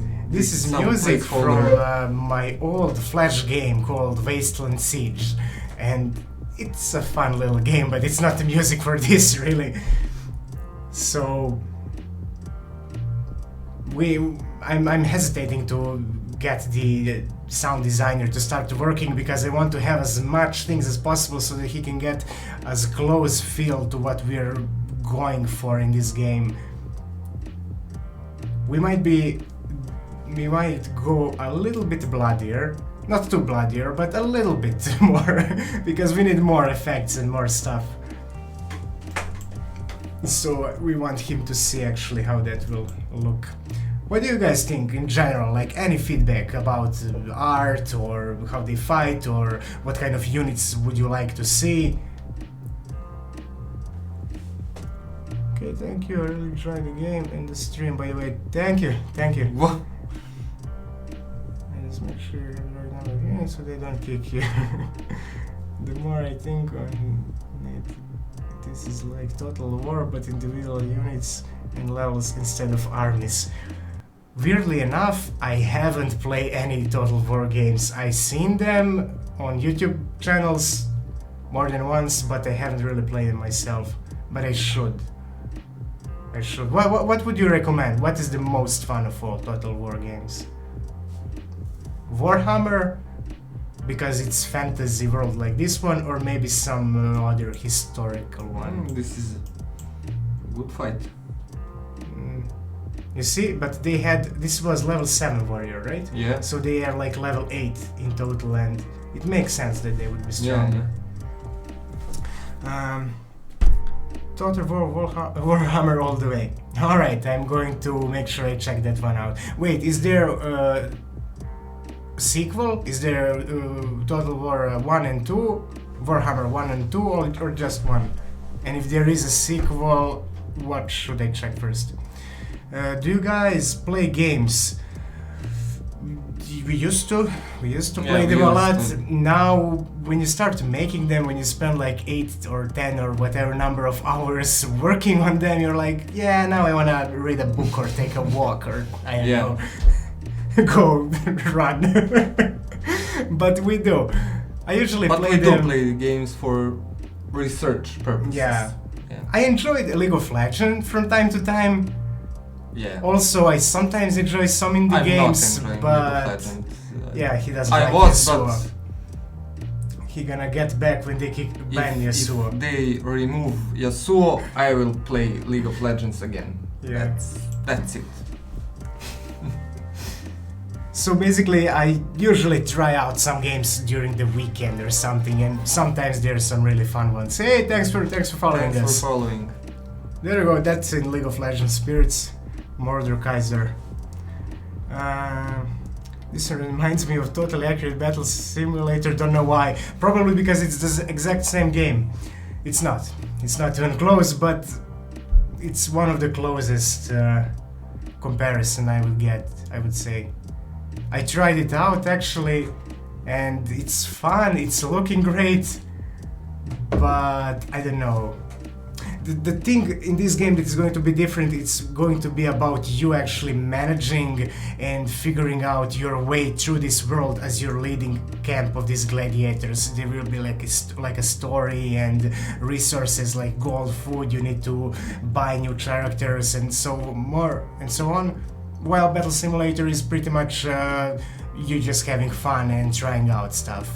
some music from placeholder. my old Flash game called Wasteland Siege, and it's a fun little game, but it's not the music for this really. So I'm hesitating to get the sound designer to start working, because I want to have as much things as possible so that he can get as close feel to what we're going for in this game. We might go a little bit bloodier, not too bloodier, but a little bit more, because we need more effects and more stuff. So we want him to see actually how that will look. What do you guys think in general? Like, any feedback about art, or how they fight, or what kind of units would you like to see? Okay, thank you. I really enjoyed the game and the stream, by the way. Thank you, thank you. What? I just make sure you have the right number of units so they don't kick you. The more I think on it, this is like Total War, but individual units and levels instead of armies. Weirdly enough, I haven't played any Total War games. I've seen them on YouTube channels more than once, but I haven't really played them myself. But I should. What would you recommend? What is the most fun of all Total War games? Warhammer, because it's fantasy world like this one, or maybe some other historical one? This is a good fight. You see, but they had, this was level 7 warrior, right? Yeah. So they are like level 8 in total, and it makes sense that they would be stronger. Yeah. Total War Warhammer all the way. Alright, I'm going to make sure I check that one out. Wait, is there sequel? Is there Total War 1 and 2, Warhammer 1 and 2, or just one? And if there is a sequel, what should I check first? Do you guys play games? We used to play them a lot. Now, when you start making them, when you spend like 8 or 10 or whatever number of hours working on them, you're like, yeah, now I wanna read a book or take a walk or I don't know, go run. But we do. I usually play them. But we do play games for research purposes. Yeah. I enjoyed League of Legends from time to time. Yeah. Also, I sometimes enjoy some indie games, but yeah, he doesn't like Yasuo. But He gonna get back when they ban Yasuo. If they remove Yasuo, I will play League of Legends again. Yeah. That's it. So basically, I usually try out some games during the weekend or something, and sometimes there's some really fun ones. Hey, thanks for following us. Thanks for following. There you go. That's in League of Legends Spirits. Mordekaiser. This reminds me of Totally Accurate Battle Simulator, don't know why. Probably because it's the exact same game. It's not even close, but it's one of the closest comparison I would say. I tried it out actually, and it's fun, it's looking great, but I don't know. The thing in this game that is going to be different, it's going to be about you actually managing and figuring out your way through this world as you're leading camp of these gladiators. There will be like a story and resources like gold, food, you need to buy new characters and so more and so on. While Battle Simulator is pretty much you just having fun and trying out stuff.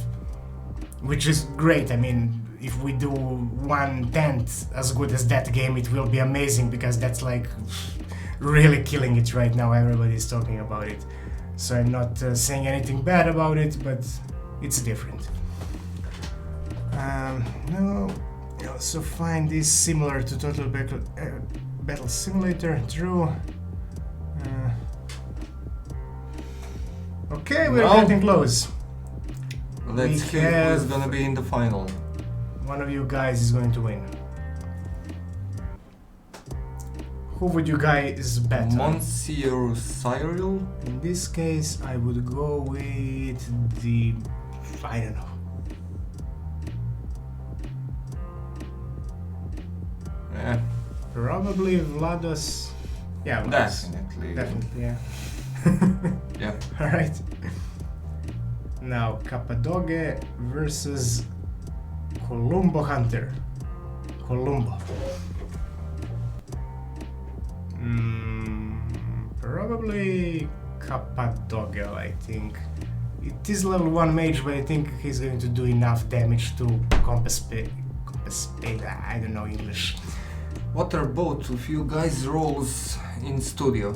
Which is great, I mean, if we do 1/10 as good as that game, it will be amazing, because that's like really killing it right now. Everybody's talking about it. So I'm not saying anything bad about it, but it's different. No, I also find this similar to Total Battle Simulator. True. Okay, we're getting close. Let's see who's gonna be in the final. One of you guys is going to win. Who would you guys bet on? Monsieur Cyril? In this case, I would go with the... I don't know. Yeah. Probably Vlados. Yeah, Vlados. Definitely, yeah. Yeah. Alright. Now, Cappadoge versus Columbo Hunter. Columbo. Probably Cappadoge, I think. It is level 1 mage, but I think he's going to do enough damage to compensate. I don't know English. What are both of you guys' roles in studio?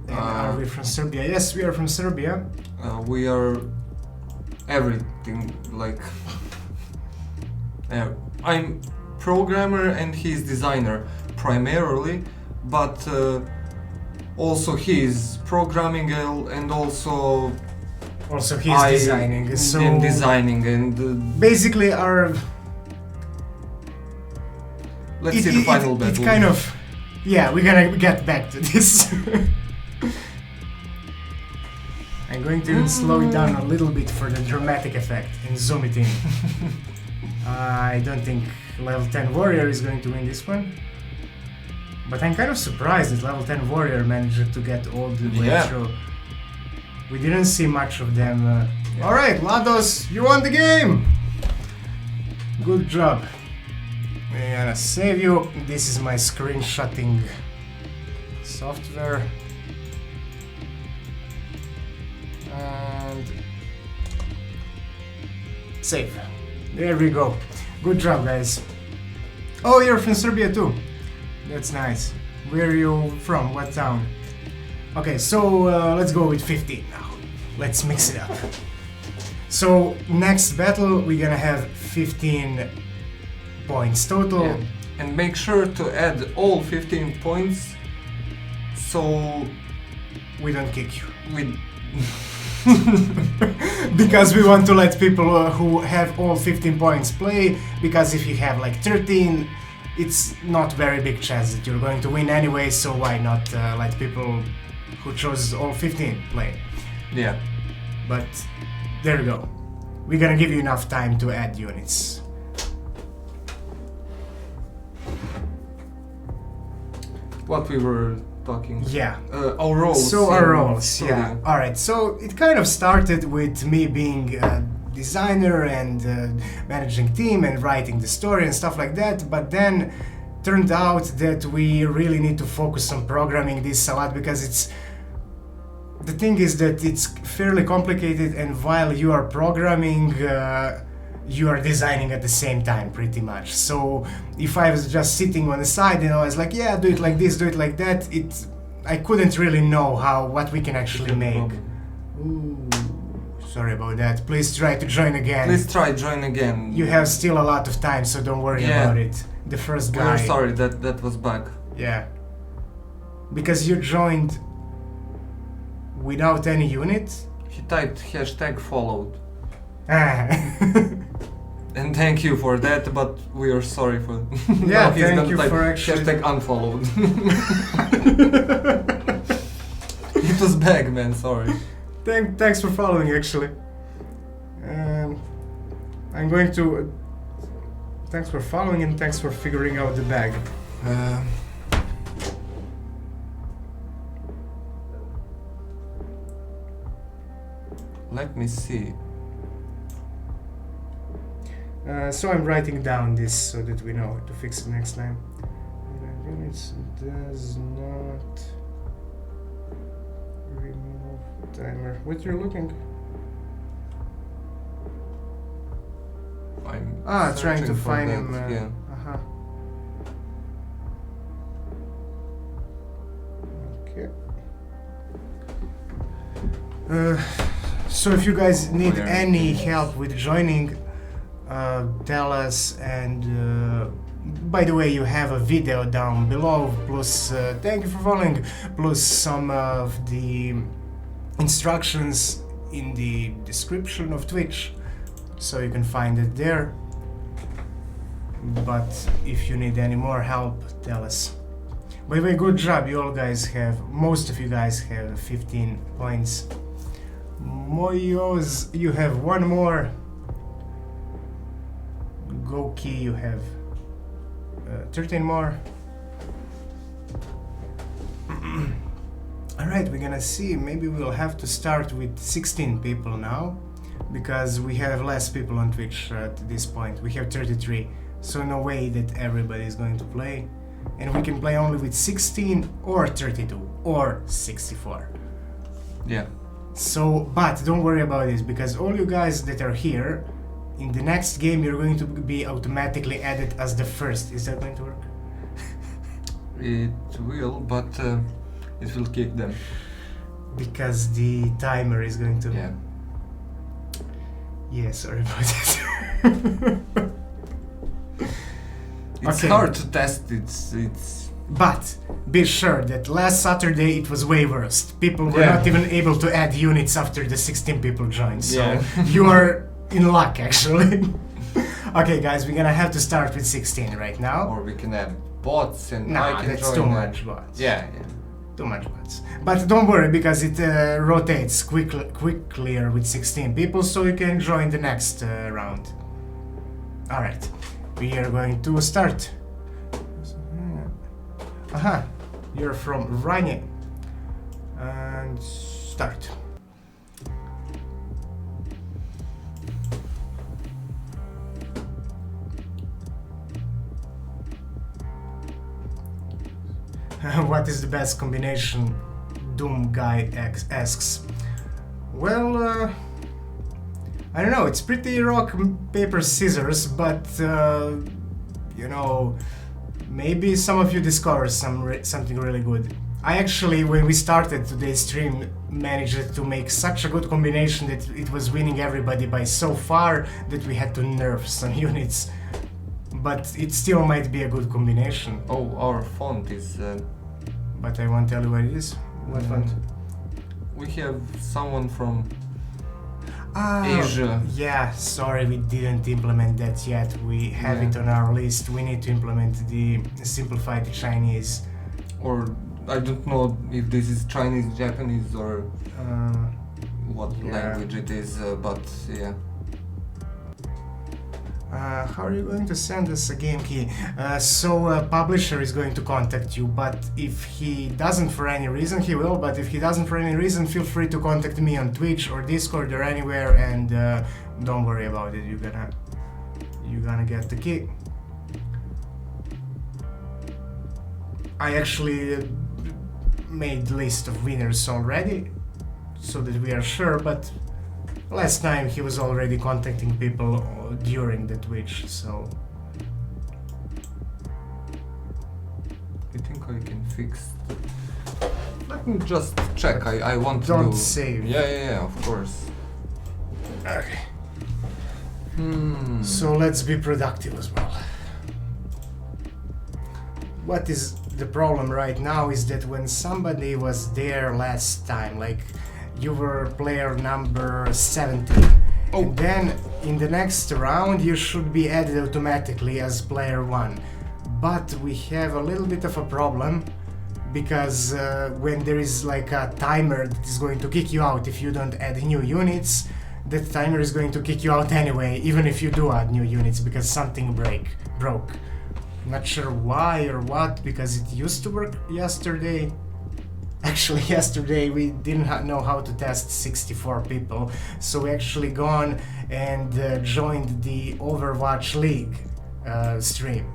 And are we from Serbia? Yes, we are from Serbia. We are everything, like... I'm programmer and he's designer primarily, but also he's programming and also he's designing. So I'm designing and basically our... Let's see the final battle. It kind of... Yeah, we're gonna get back to this. I'm going to slow it down a little bit for the dramatic effect and zoom it in. I don't think level 10 warrior is going to win this one. But I'm kind of surprised that level 10 warrior managed to get all the way through. We didn't see much of them. Alright, Lados, you won the game! Good job. I'm gonna save you. This is my screenshotting software. And save. There we go. Good job, guys. Oh, you're from Serbia too. That's nice. Where are you from? What town? Okay, so let's go with 15 now. Let's mix it up. So next battle we're gonna have 15 points total. Yeah. And make sure to add all 15 points so we don't kick you. Because we want to let people who have all 15 points play, because if you have like 13, it's not very big chance that you're going to win anyway, so why not let people who chose all 15 play. Yeah. But there you go. We're gonna give you enough time to add units. What we were talking. Yeah. Our roles. So our roles, studio. yeah. Alright, so it kind of started with me being a designer and managing team and writing the story and stuff like that, but then turned out that we really need to focus on programming this a lot, because it's the thing is that it's fairly complicated, and while you are programming you are designing at the same time pretty much. So if I was just sitting on the side and I was like, yeah, do it like this, do it like that, I couldn't really know what we can actually make. Ooh, sorry about that. Please try to join again. Please try join again. You have still a lot of time, so don't worry about it. The first guy. We're sorry that was bug. Yeah. Because you joined without any unit. He typed #followed. Ah. And thank you for that, but we are sorry for. Yeah, Now he's thank gonna you type for actually. #unfollowed. It was bag, man. Sorry. Thanks for following, actually. I'm going to. Thanks for following and thanks for figuring out the bag. Let me see. So I'm writing down this so that we know to fix it next time. Units does not remove timer. What you're looking? I'm trying searching to for find that, him. yeah. Okay. So if you guys need Where any is- help with joining, tell us. And by the way, you have a video down below. Plus, thank you for following. Plus some of the instructions in the description of Twitch, so you can find it there. But if you need any more help, tell us. By the way, good job. Most of you guys have 15 points. Moyos, you have one more. Goki, you have 13 more. Alright, we're gonna see. Maybe we'll have to start with 16 people now, because we have less people on Twitch at this point. We have 33, so no way that everybody is going to play. And we can play only with 16 or 32 or 64. Yeah. So, but don't worry about this, because all you guys that are here, in the next game you're going to be automatically added as the first. Is that going to work? It will, but it will kick them. Because the timer is going to... Yeah. Yeah, sorry about that. It's Okay. hard to test. It's. But be sure that last Saturday it was way worse. People were Yeah. not even able to add units after the 16 people joined. So Yeah. you are in luck, actually. Okay, guys, we're gonna have to start with 16 right now. Or we can have bots and I Nah, can that's join too them. much bots. Yeah. Too much bots. But don't worry, because it rotates quickly with 16 people, so you can join the next round. Alright, we are going to start. Aha, you're from Rhine. And start. What is the best combination? Doom guy asks. Well, I don't know, it's pretty rock, paper, scissors, but you know, maybe some of you discover something really good. I actually, when we started today's stream, managed to make such a good combination that it was winning everybody by so far that we had to nerf some units. But it still might be a good combination. Oh, our font is. But I won't tell you what it is. What font? We have someone from Asia. Yeah, sorry, we didn't implement that yet. We have it on our list. We need to implement the simplified Chinese. Or I don't know if this is Chinese, Japanese, or what language it is, but yeah. How are you going to send us a game key? So a publisher is going to contact you, but if he doesn't for any reason, he will, but if he doesn't for any reason, feel free to contact me on Twitch or Discord or anywhere, and don't worry about it, you're gonna get the key. I actually made list of winners already, so that we are sure, but last time he was already contacting people during the Twitch, so... I think I can fix... Let me just check, I want to do... Don't save. Yeah, of course. Okay. So let's be productive as well. What is the problem right now is that when somebody was there last time, like you were player number 17, and then in the next round you should be added automatically as player 1. But we have a little bit of a problem, because when there is like a timer that is going to kick you out if you don't add new units, that timer is going to kick you out anyway, even if you do add new units, because something broke. Not sure why or what, because it used to work yesterday. Actually, yesterday we didn't know how to test 64 people, so we actually gone and joined the Overwatch League stream.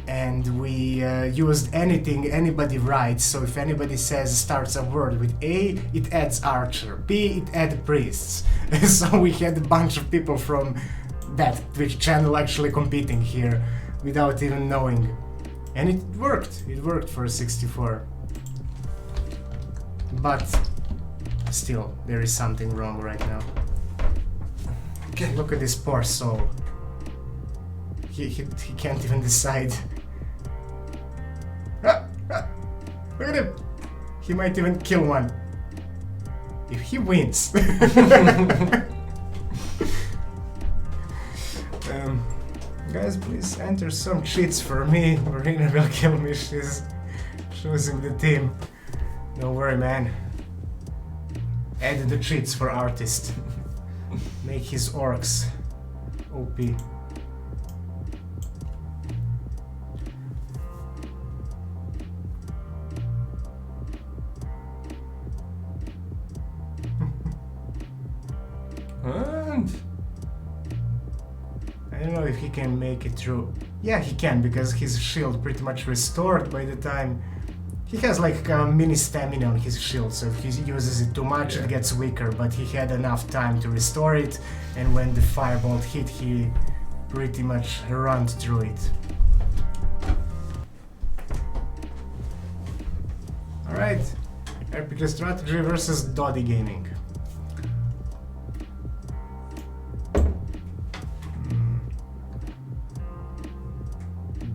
And we used anything anybody writes, so if anybody starts a word with A, it adds archer, P, it adds priests. So we had a bunch of people from that Twitch channel actually competing here without even knowing. And it worked for 64. But still, there is something wrong right now. Okay. Look at this poor soul. He can't even decide. Look at him! He might even kill one. If he wins. Guys, please enter some cheats for me. Marina will kill me, she's choosing the team. Don't worry, man. Add the cheats for artist. Make his orcs OP. And I don't know if he can make it through. Yeah, he can, because his shield pretty much restored by the time. He has like a mini stamina on his shield, so if he uses it too much, it gets weaker, but he had enough time to restore it, and when the firebolt hit, he pretty much ran through it. Alright, RPG Strategy versus Doddy Gaming.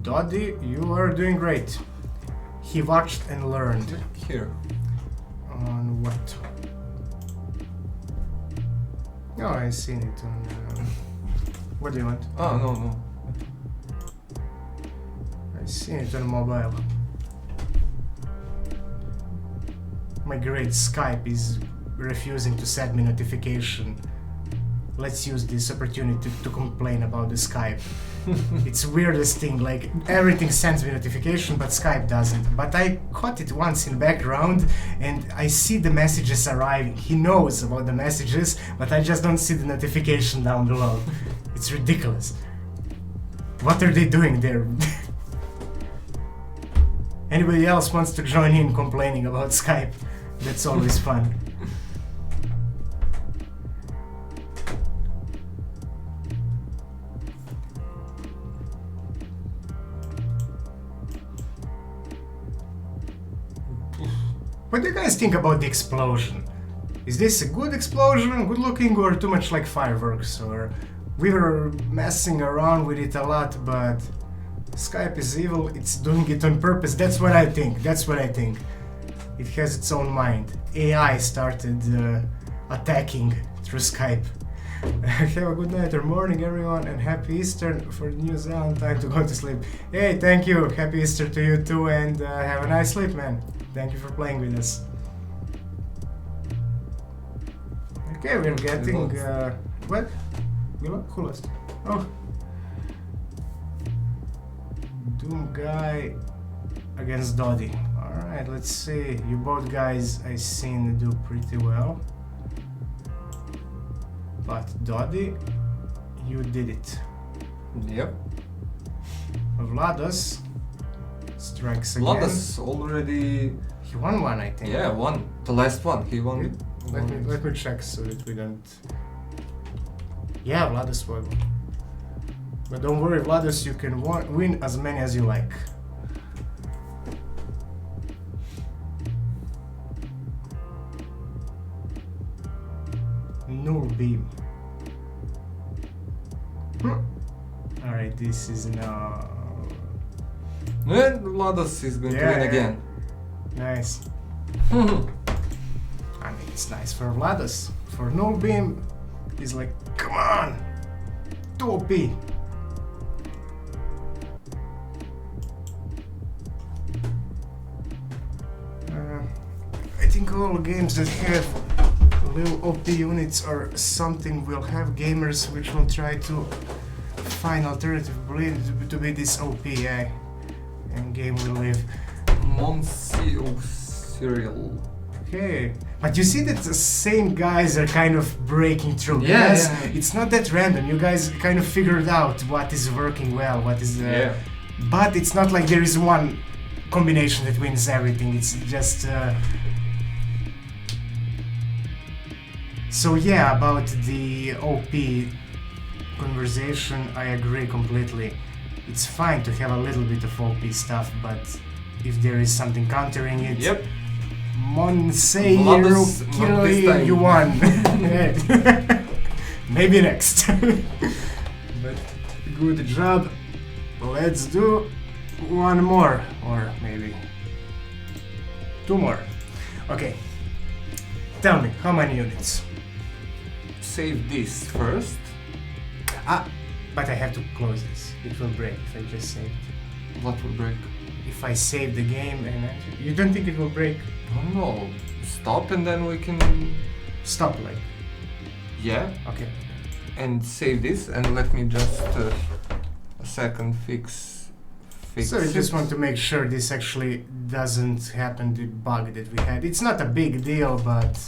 Doddy, you are doing great. He watched and learned. here. On what? Oh, I seen it on... what do you want? Oh, no. I seen it on mobile. My great Skype is refusing to send me notification. Let's use this opportunity to complain about the Skype. It's weirdest thing, like everything sends me notification but Skype doesn't. But I caught it once in background and I see the messages arriving. He knows about the messages, but I just don't see the notification down below. It's ridiculous. What are they doing there? Anybody else wants to join in complaining about Skype? That's always fun. What do you guys think about the explosion? Is this a good explosion, good looking, or too much like fireworks? Or we were messing around with it a lot, but Skype is evil, it's doing it on purpose. That's what I think, It has its own mind. AI started attacking through Skype. Have a good night or morning, everyone, and happy Easter for New Zealand. Time to go to sleep. Hey, thank you. Happy Easter to you too, and have a nice sleep, man. Thank you for playing with us. Okay, we're getting. What? Who lost? Oh. Doom guy against Doddy. Alright, let's see. You both guys I seen do pretty well. But Doddy, you did it. Yep. Vlados strikes again. Vlados already... He won one, I think. Yeah, won. The last one. He won. Let me check so that we don't... Yeah, Vlados won. But don't worry, Vlados, you can win as many as you like. Null beam. Alright, this is now... And Vlados is going to win again. Nice. I mean, it's nice for Vlados. For Null beam, he's like, come on! 2 OP! I think all games that have little OP units or something will have gamers which will try to find alternative bleed to be this OP, yeah. And game will live. Monsieur Serial. Okay. But you see that the same guys are kind of breaking through. Yeah, Yes, yeah. it's not that random. You guys kind of figured out what is working well, what is... But it's not like there is one combination that wins everything. It's just... So yeah, about the OP conversation, I agree completely. It's fine to have a little bit of OP stuff, but if there is something countering it... Yep. Monseiro, you won. Maybe next. But good job. Let's do one more, or maybe 2 more. Okay. Tell me, how many units? Save this first. But I have to close this. It will break if I just save it. What will break? If I save the game and you don't think it will break? Oh no. Stop and then we can... Stop, like. Yeah. Okay. And save this and let me just a second fix So I just it. want to make sure this actually doesn't happen, the bug that we had. It's not a big deal, but...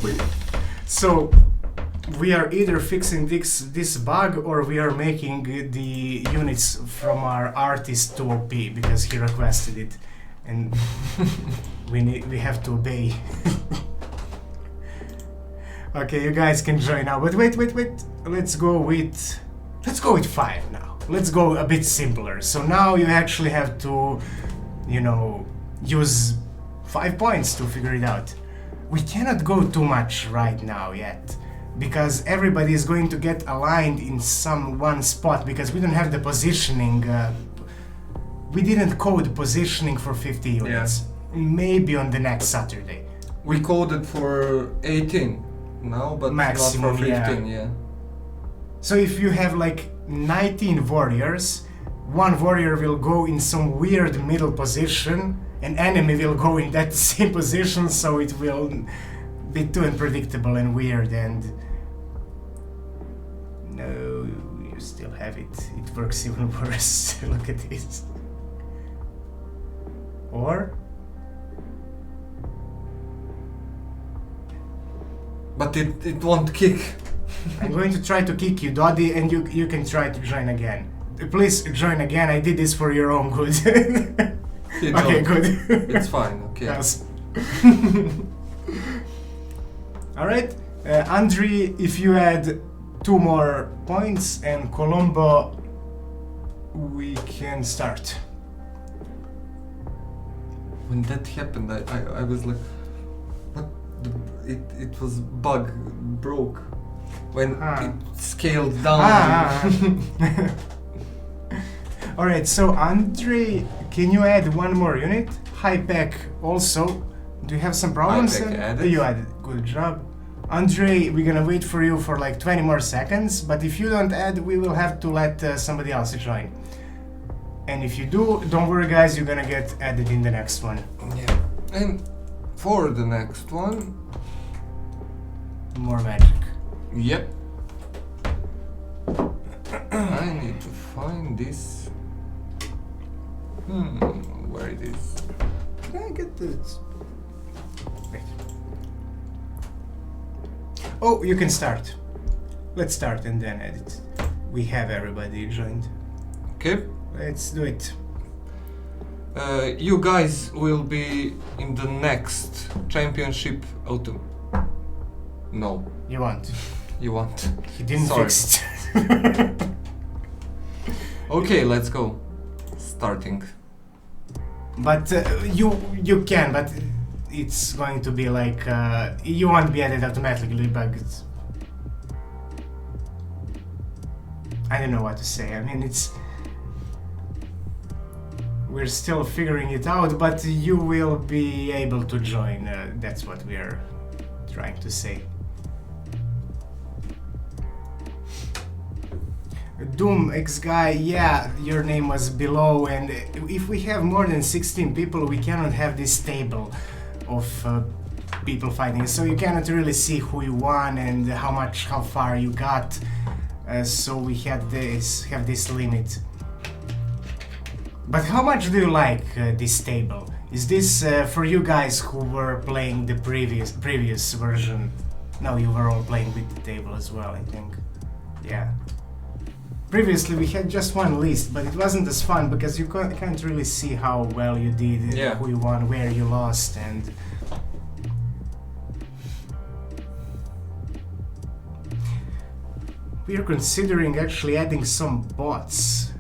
Wait. So we are either fixing this bug or we are making the units from our artist to OP because he requested it, and we have to obey. Okay, you guys can join now, but wait. Let's go with 5 now. Let's go a bit simpler. So now you actually have to, use 5 points to figure it out. We cannot go too much right now yet, because everybody is going to get aligned in one spot, because we don't have the positioning. We didn't code positioning for 50 units. Yeah. Maybe on the next Saturday. We coded for 18 now, but maximum, not for 15, yeah. So if you have like 19 warriors, one warrior will go in some weird middle position, an enemy will go in that same position, so it will be too unpredictable and weird, and no, you still have it. It works even worse. Look at this. Or? But it won't kick. I'm going to try to kick you, Doddy, and you can try to join again. Please join again, I did this for your own good. Okay, good. It's fine, okay. Yes. Alright, Andri, if you add 2 more points, and Colombo, we can start. When that happened, I was like, what? It was broke. When it scaled down. Alright, so Andre can you add one more unit? High Pack also. Do you have some problems? High Pack added. You added. Good job. Andre, we're gonna wait for you for like 20 more seconds, but if you don't add, we will have to let somebody else join. And if you do, don't worry guys, you're gonna get added in the next one. Yeah. And for the next one... More magic. Yep. I need to find this. Where it is? Can I get this? Wait. Oh, you can start. Let's start and then edit. We have everybody joined. Okay. Let's do it. You guys will be in the next championship autumn. No, You want? you want. He didn't Sorry. fix it. Okay, let's go. Starting. But you can, but it's going to be like you won't be added automatically, but I don't know what to say. I mean, we're still figuring it out, but you will be able to join. That's what we are trying to say. Doom X guy, yeah, your name was below, and if we have more than 16 people, we cannot have this table of people fighting, so you cannot really see who you won and how far you got. So we have this limit. But how much do you like this table? Is this for you guys who were playing the previous version? No, you were all playing with the table as well, I think. Yeah. Previously we had just one list, but it wasn't as fun because you can't really see how well you did, Yeah. who you won, where you lost, and we are considering actually adding some bots.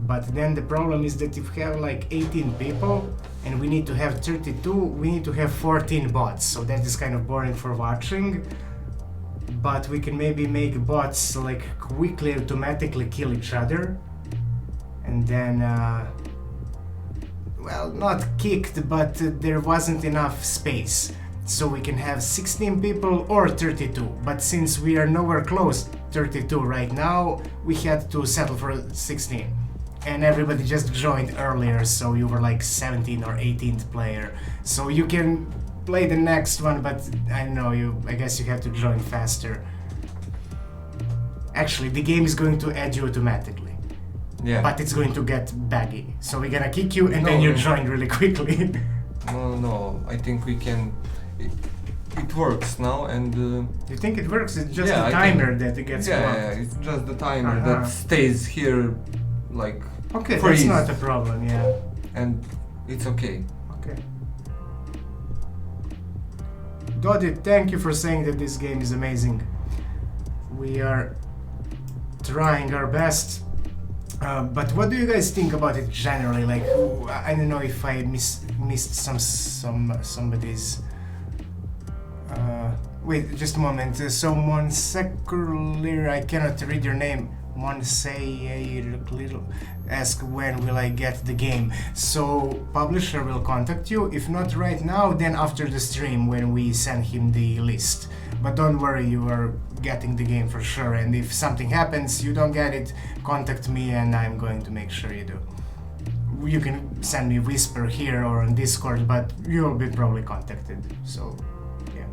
But then the problem is that if we have like 18 people and we need to have 32, we need to have 14 bots, so that is kind of boring for watching. But we can maybe make bots like quickly automatically kill each other and then well, not kicked, but there wasn't enough space, so we can have 16 people or 32, but since we are nowhere close 32 right now, we had to settle for 16 and everybody just joined earlier, so you were like 17th or 18th player, so you can play the next one, but I don't know, I guess you have to join faster. Actually, the game is going to add you automatically. Yeah. But it's going to get baggy. So we're gonna kick you and then you join really quickly. No, I think we can... It works now and... You think it works? It's just Yeah, the timer that it gets blocked. yeah, it's just the timer that stays here like... Okay, freeze. that's not a problem, yeah. And it's okay. Okay. Doddy, thank you for saying that this game is amazing. We are trying our best. But what do you guys think about it generally? Like, I don't know if I missed somebody's. Wait, just a moment. So Monsecular, I cannot read your name. Monsecular ask when will I get the game. So publisher will contact you. If not right now, then after the stream when we send him the list. But don't worry, you are getting the game for sure. And if something happens, you don't get it, contact me and I'm going to make sure you do. You can send me whisper here or on Discord, but you will be probably contacted. So yeah.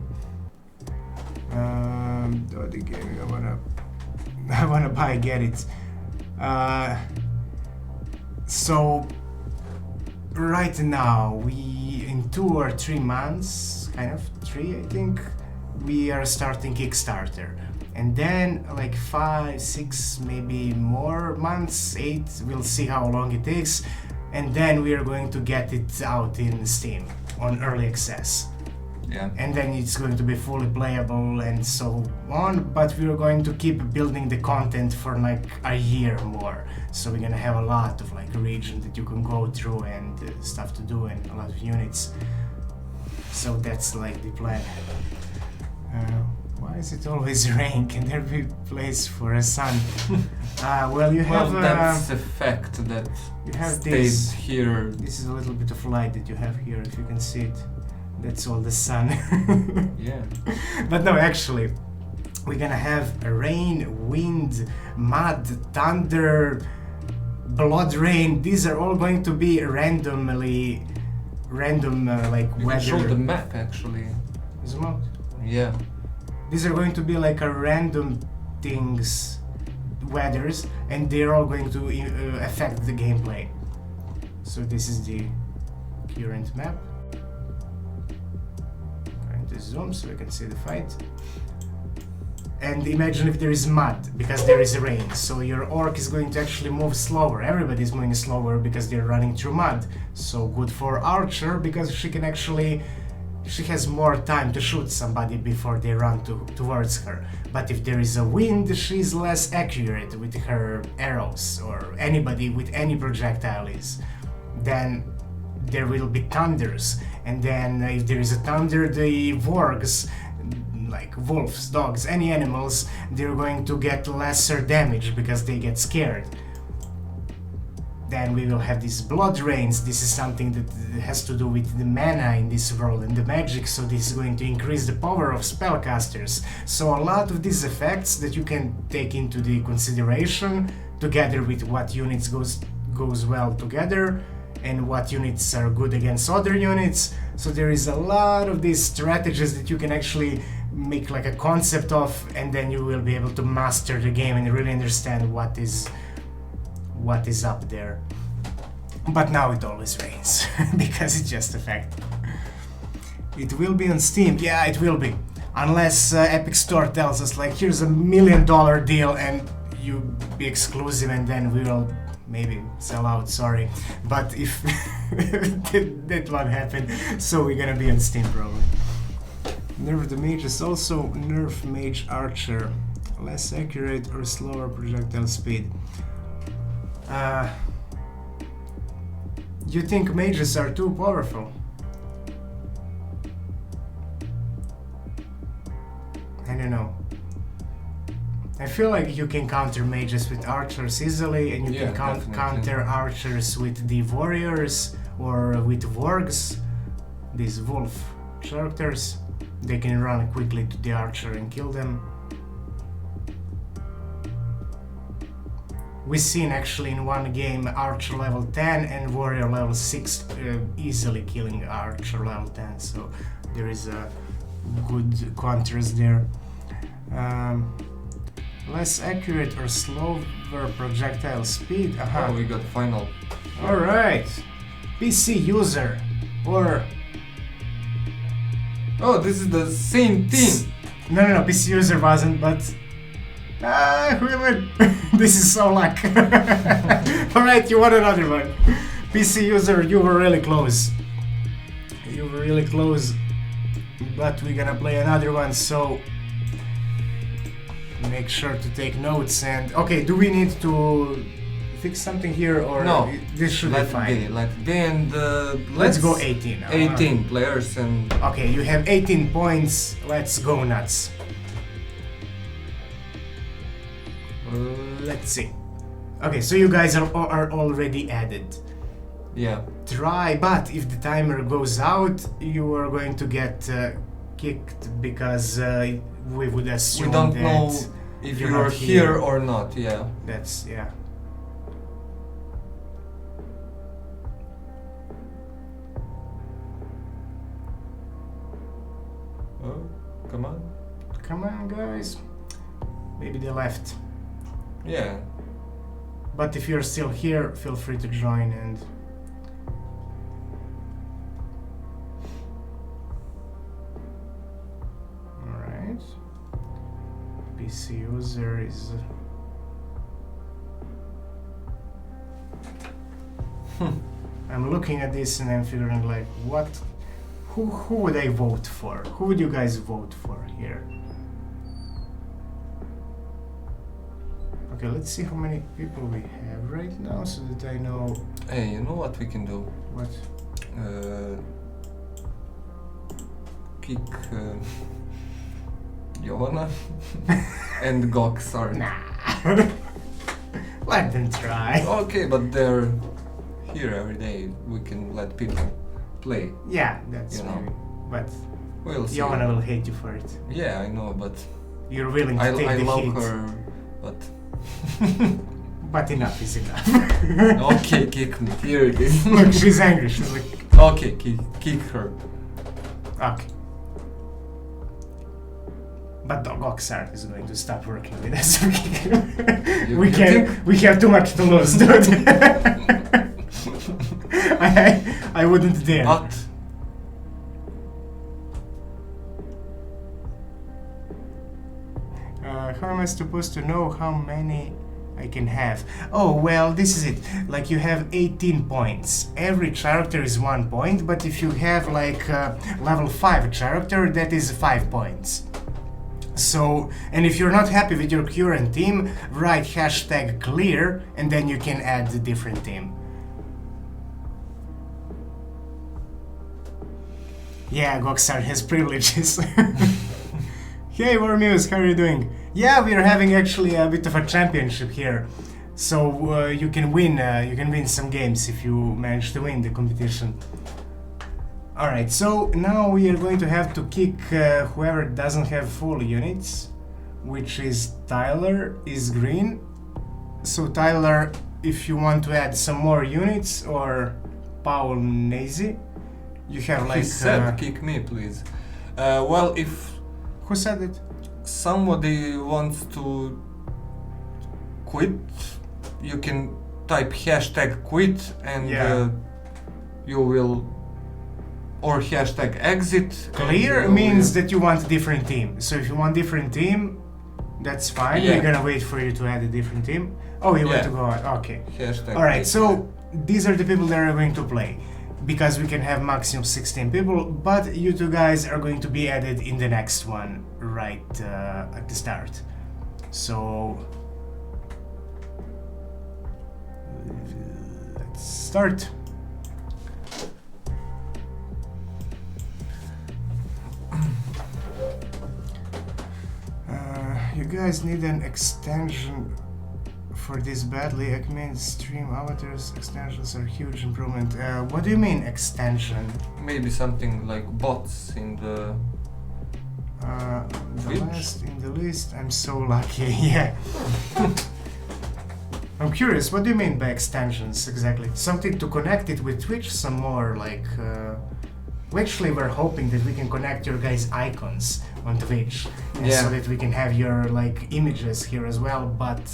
The game I wanna buy get it. So right now we in 2 or 3 months, kind of 3 I think, we are starting Kickstarter, and then like 5, 6 maybe more months, 8, we'll see how long it takes, and then we are going to get it out in Steam on early access. Yeah. And then it's going to be fully playable and so on, but we're going to keep building the content for like a year more. So we're gonna have a lot of like region that you can go through and stuff to do and a lot of units. So that's like the plan. Why Why is it always rain? Can there be place for a sun? Well, you have. Well, that's the fact that you have stays this. here. This is a little bit of light that you have here, if you can see it. That's all the sun. Yeah. But no, actually, we're gonna have rain, wind, mud, thunder, blood rain. These are all going to be random like You can weather. show the map actually. Zoom out. Yeah. These are going to be like a random things, weathers, and they're all going to affect the gameplay. So this is the current map. Going to zoom so we can see the fight. And imagine if there is mud, because there is rain, so your orc is going to actually move slower. Everybody's moving slower because they're running through mud. So good for Archer, because she has more time to shoot somebody before they run towards her. But if there is a wind, she's less accurate with her arrows, or anybody with any projectile is. Then there will be thunders, and then if there is a thunder, the wargs, like wolves, dogs, any animals, they're going to get lesser damage because they get scared. Then we will have these blood rains. This is something that has to do with the mana in this world and the magic, so this is going to increase the power of spellcasters. So a lot of these effects that you can take into the consideration, together with what units goes well together and what units are good against other units. So there is a lot of these strategies that you can actually make like a concept of, and then you will be able to master the game and really understand what is up there. But now it always rains because it's just a fact. It will be on Steam. Yeah, it will be, unless Epic Store tells us like here's $1 million deal and you be exclusive, and then we will maybe sell out. Sorry, but if that won't happen, so we're gonna be on Steam probably. Nerf the mages, also nerf mage archer, less accurate or slower projectile speed. You think mages are too powerful? I don't know. I feel like you can counter mages with archers easily, and you can counter archers with the warriors or with wargs, these wolf characters. They can run quickly to the archer and kill them. We've seen actually in one game Archer level 10 and Warrior level 6 easily killing Archer level 10, so there is a good contrast there. Less accurate or slower projectile speed. Oh, we got final. Alright. PC user or... Oh, this is the same thing! No, PC user wasn't, but... who will win? This is so luck. Alright, you won another one. PC user, you were really close. You were really close. But we're gonna play another one, so... make sure to take notes and... Okay, do we need to fix something here, or no, this should be fine? Let it be, and let's go 18 now. 18 players and... Okay, you have 18 points, let's go nuts. Let's see. Okay, so you guys are already added. Yeah. Try, but if the timer goes out, you are going to get kicked, because we would assume we don't that know if you are here or not, yeah. That's, yeah. Oh, come on. Come on, guys. Maybe they left. Yeah. But if you're still here, feel free to join and... Alright. PC user is... I'm looking at this and I'm figuring like, what... Who would I vote for? Who would you guys vote for here? Okay, let's see how many people we have right now, so that I know... Hey, you know what we can do? What? Kick... Johanna and Goxar. Nah. Let them try. Okay, but they're here every day. We can let people play. Yeah, that's You know. maybe. But We'll see. Johanna will hate you for it. Yeah, I know, but You're willing to I take the love heat. her. But But enough is enough. okay, kick me. Here it is. Look, she's angry. She's like, Okay, kick her. okay. But Goxar is going to stop working with us. You think? We have too much to lose, dude. I wouldn't dare. But How am I supposed to know how many I can have? Oh, well, this is it. Like, you have 18 points. Every character is 1 point, but if you have, like, level 5 character, that is 5 points. So, and if you're not happy with your current team, write hashtag clear, and then you can add a different team. Yeah, Goxar has privileges. Hey, Wormuse, how are you doing? Yeah, we are having actually a bit of a championship here, so you can win some games if you manage to win the competition. All right, so now we are going to have to kick whoever doesn't have full units, which is Tyler is green. So Tyler, if you want to add some more units, or Paul Nazy, you have like. he said, kick me, please. Well, if Who said it? somebody wants to quit, you can type hashtag quit and Yeah. you will, or hashtag exit. Clear means that you want a different team. So if you want different team, that's fine. Yeah. We're gonna wait for you to add a different team. Oh, you want Yeah. to go out? Okay. Hashtag All right. exit. So these are the people that are going to play, because we can have maximum 16 people. But you two guys are going to be added in the next one right at the start. So let's start. You guys need an extension for this badly. I mean, stream avatars extensions are huge improvement. What do you mean extension? Maybe something like bots in the The Which? last in the list. I'm so lucky. Yeah. I'm curious. What do you mean by extensions exactly? Something to connect it with Twitch some more, like. We actually were hoping that we can connect your guys' icons on Twitch, and Yeah. so that we can have your like images here as well. But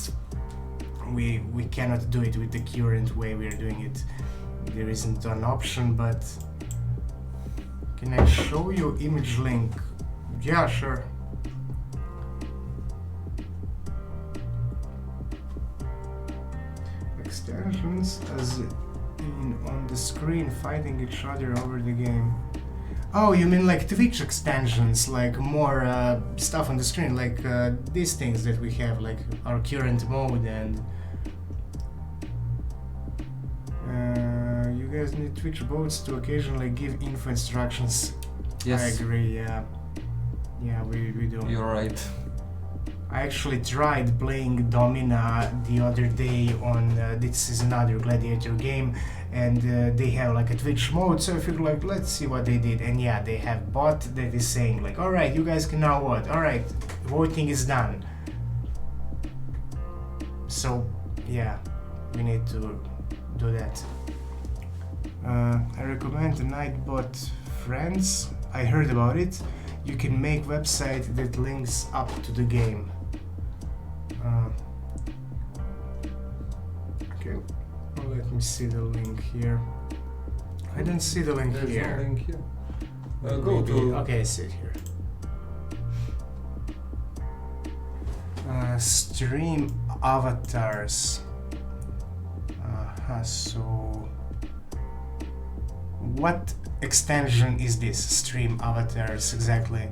we cannot do it with the current way we are doing it. There isn't an option, but can I show you image link? Yeah, sure. Extensions as in on the screen fighting each other over the game. Oh, you mean like Twitch extensions, like more stuff on the screen, like these things that we have, like our current mode and you guys need Twitch bots to occasionally give info instructions. Yes. I agree, yeah. Yeah, we do. You're right. I actually tried playing Domina the other day on, this is another Gladiator game, and they have like a Twitch mode, so I figured like, let's see what they did. And yeah, they have bot that is saying like, alright, you guys can now vote, alright, voting is done. So, yeah, we need to do that. I recommend Nightbot Friends. I heard about it. You can make website that links up to the game. Okay, well, let me see the link here. I don't see the link There's here. no link here. Go Maybe- to Okay, I see it here. Stream avatars. So what extension is this? Stream avatars exactly?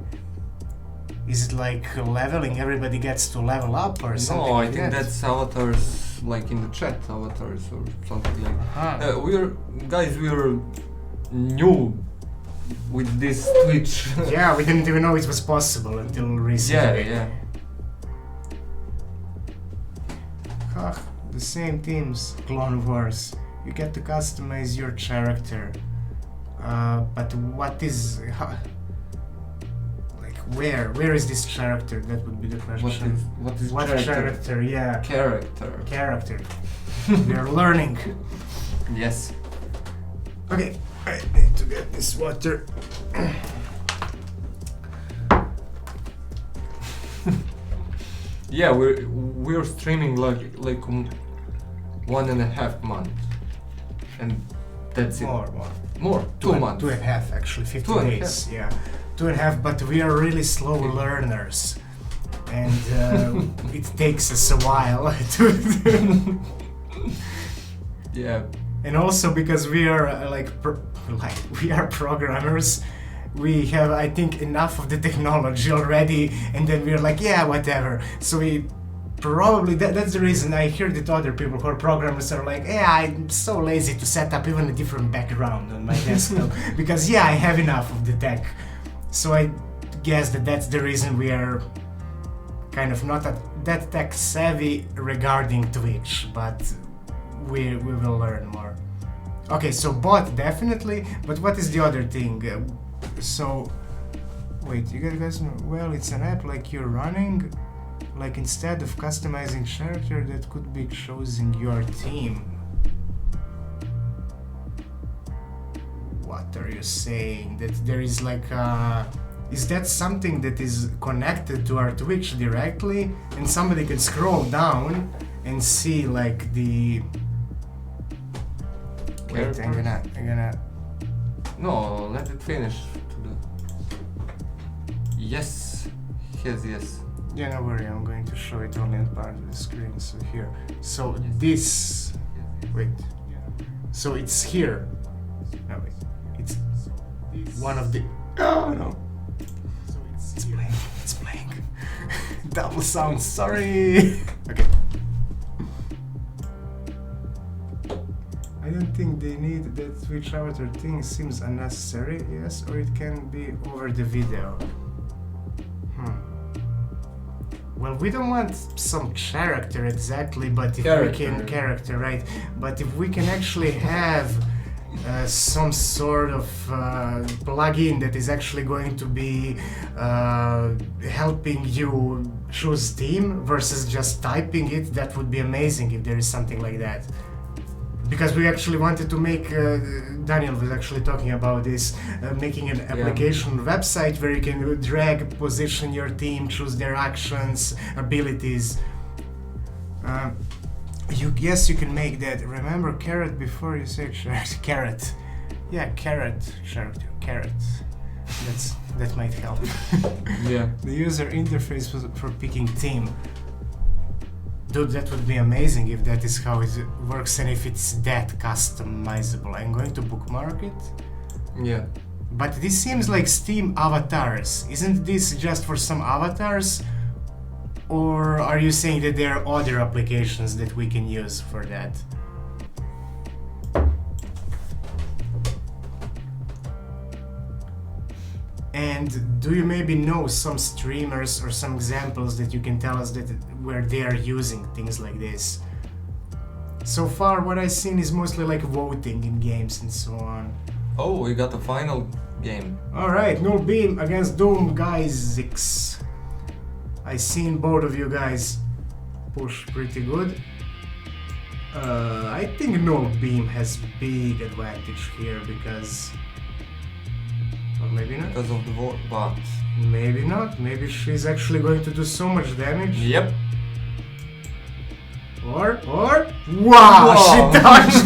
Is it like leveling? Everybody gets to level up or something? No, I like think that? that's avatars, like in the chat avatars or something like. Ah. We're new with this Twitch. Yeah, we didn't even know it was possible until recently. Yeah. The same themes, Clone Wars. You get to customize your character. But what is... Where is this character? That would be the question. What is what character? Yeah. Character. We are learning. Yes. Okay, I need to get this water. Yeah, we're streaming like 1.5 months, and that's it. More. 2 months. 2.5 actually. 50 2.5. days. Yeah. 2.5. But we are really slow learners, and it takes us a while to. Yeah. And also because we are we are programmers, we have I think enough of the technology already, and then we're like, yeah, whatever. So we probably that's the reason I hear that other people who are programmers are like, yeah, I'm so lazy to set up even a different background on my desktop because yeah, I have enough of the tech. So I guess that's the reason we are kind of not that tech savvy regarding Twitch, but we will learn more. Okay, so bot definitely, but what is the other thing? So, wait, you guys know, well, it's an app like you're running, like instead of customizing character that could be choosing your team. What are you saying? That there is like is that something that is connected to our Twitch directly and somebody can scroll down and see like the... Wait, I'm gonna... No, let it finish. Yes. Yes. Yeah, no worry, I'm going to show it only on part of the screen, so here. So this... Wait. So it's here. No, wait. It's one of the... Oh, no. It's playing. Double sound, sorry. Okay. I don't think they need that Twitch avatar thing, seems unnecessary, yes, or it can be over the video. Well, we don't want some character exactly, but if we can... Character, right? But if we can actually have some sort of plugin that is actually going to be helping you choose team versus just typing it, that would be amazing if there is something like that. Because we actually wanted to make, Daniel was actually talking about this, making an application website where you can drag, position your team, choose their actions, abilities. Yes, you can make that. Remember carrot before you say carrot. Yeah, carrot, carrot. That might help. Yeah. The user interface for picking team. Dude, that would be amazing if that is how it works and if it's that customizable. I'm going to bookmark it. Yeah. But this seems like Steam avatars. Isn't this just for some avatars? Or are you saying that there are other applications that we can use for that? And do you maybe know some streamers or some examples that you can tell us that where they are using things like this? So far what I've seen is mostly like voting in games and so on. Oh, we got the final game. Alright, Null Beam against Doom Guys 6. I seen both of you guys push pretty good. I think Null Beam has big advantage here because... Or maybe not. Because of the bot. Maybe not. Maybe she's actually going to do so much damage. Yep. Or... Wow! She dodged!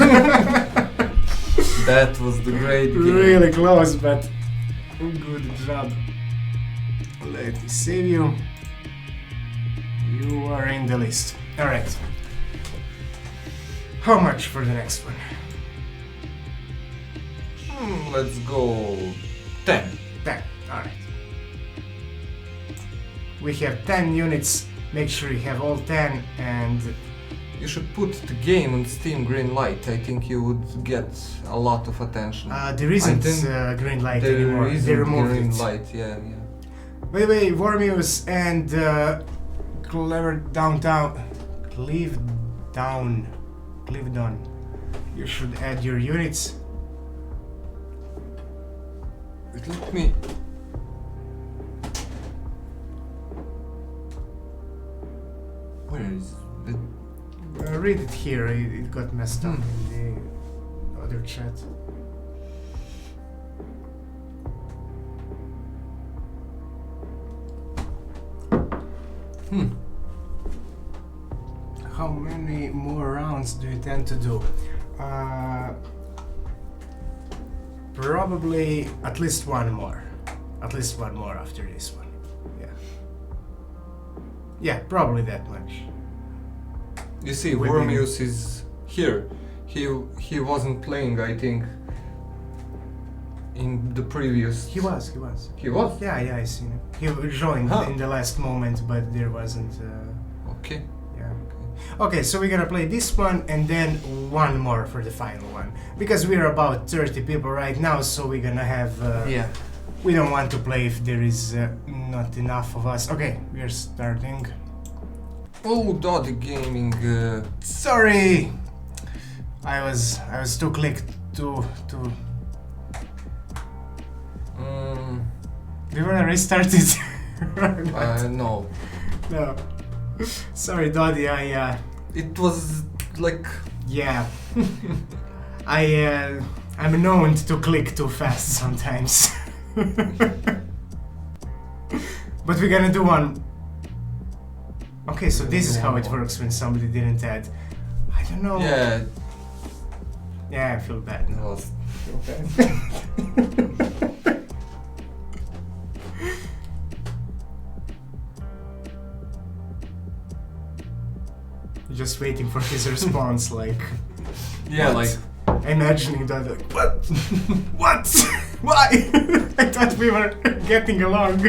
That was the great game. Really close, but good job. Let me save you. You are in the list. Alright. How much for the next one? Let's go 10. 10. Alright. We have 10 units. Make sure you have all 10 and You should put the game on Steam green light. I think you would get a lot of attention. There isn't green light anymore. They removed green it. light, yeah. By the way, Vormius and Clever Downtown, Clivedon, you should add your units. Let me. Where is it? Read it here. It got messed up in the other chat. How many more rounds do you tend to do? Probably at least one more. At least one more after this one. Yeah. Yeah, probably that much. You see, Vormius is here. He wasn't playing, I think, in the previous. He was. He was? Yeah, I seen him. He joined in the last moment, but there wasn't. Okay. Yeah. Okay, so we're gonna play this one and then one more for the final one, because we're about 30 people right now, so we're gonna have. Yeah. We don't want to play if there is not enough of us. Okay, we're starting. Oh, Doddy Gaming. Sorry, I was too clicked to. Do you wanna restart it? No. No. Sorry, Doddy. It was like. Yeah. I'm known to click too fast sometimes. But we're gonna do one. Okay, so this is how it works when somebody didn't add. I don't know. Yeah. Yeah, I feel bad It now. was. Just waiting for his response, like. Yeah, what? like. Imagining that, like, what? What? Why? I thought we were getting along.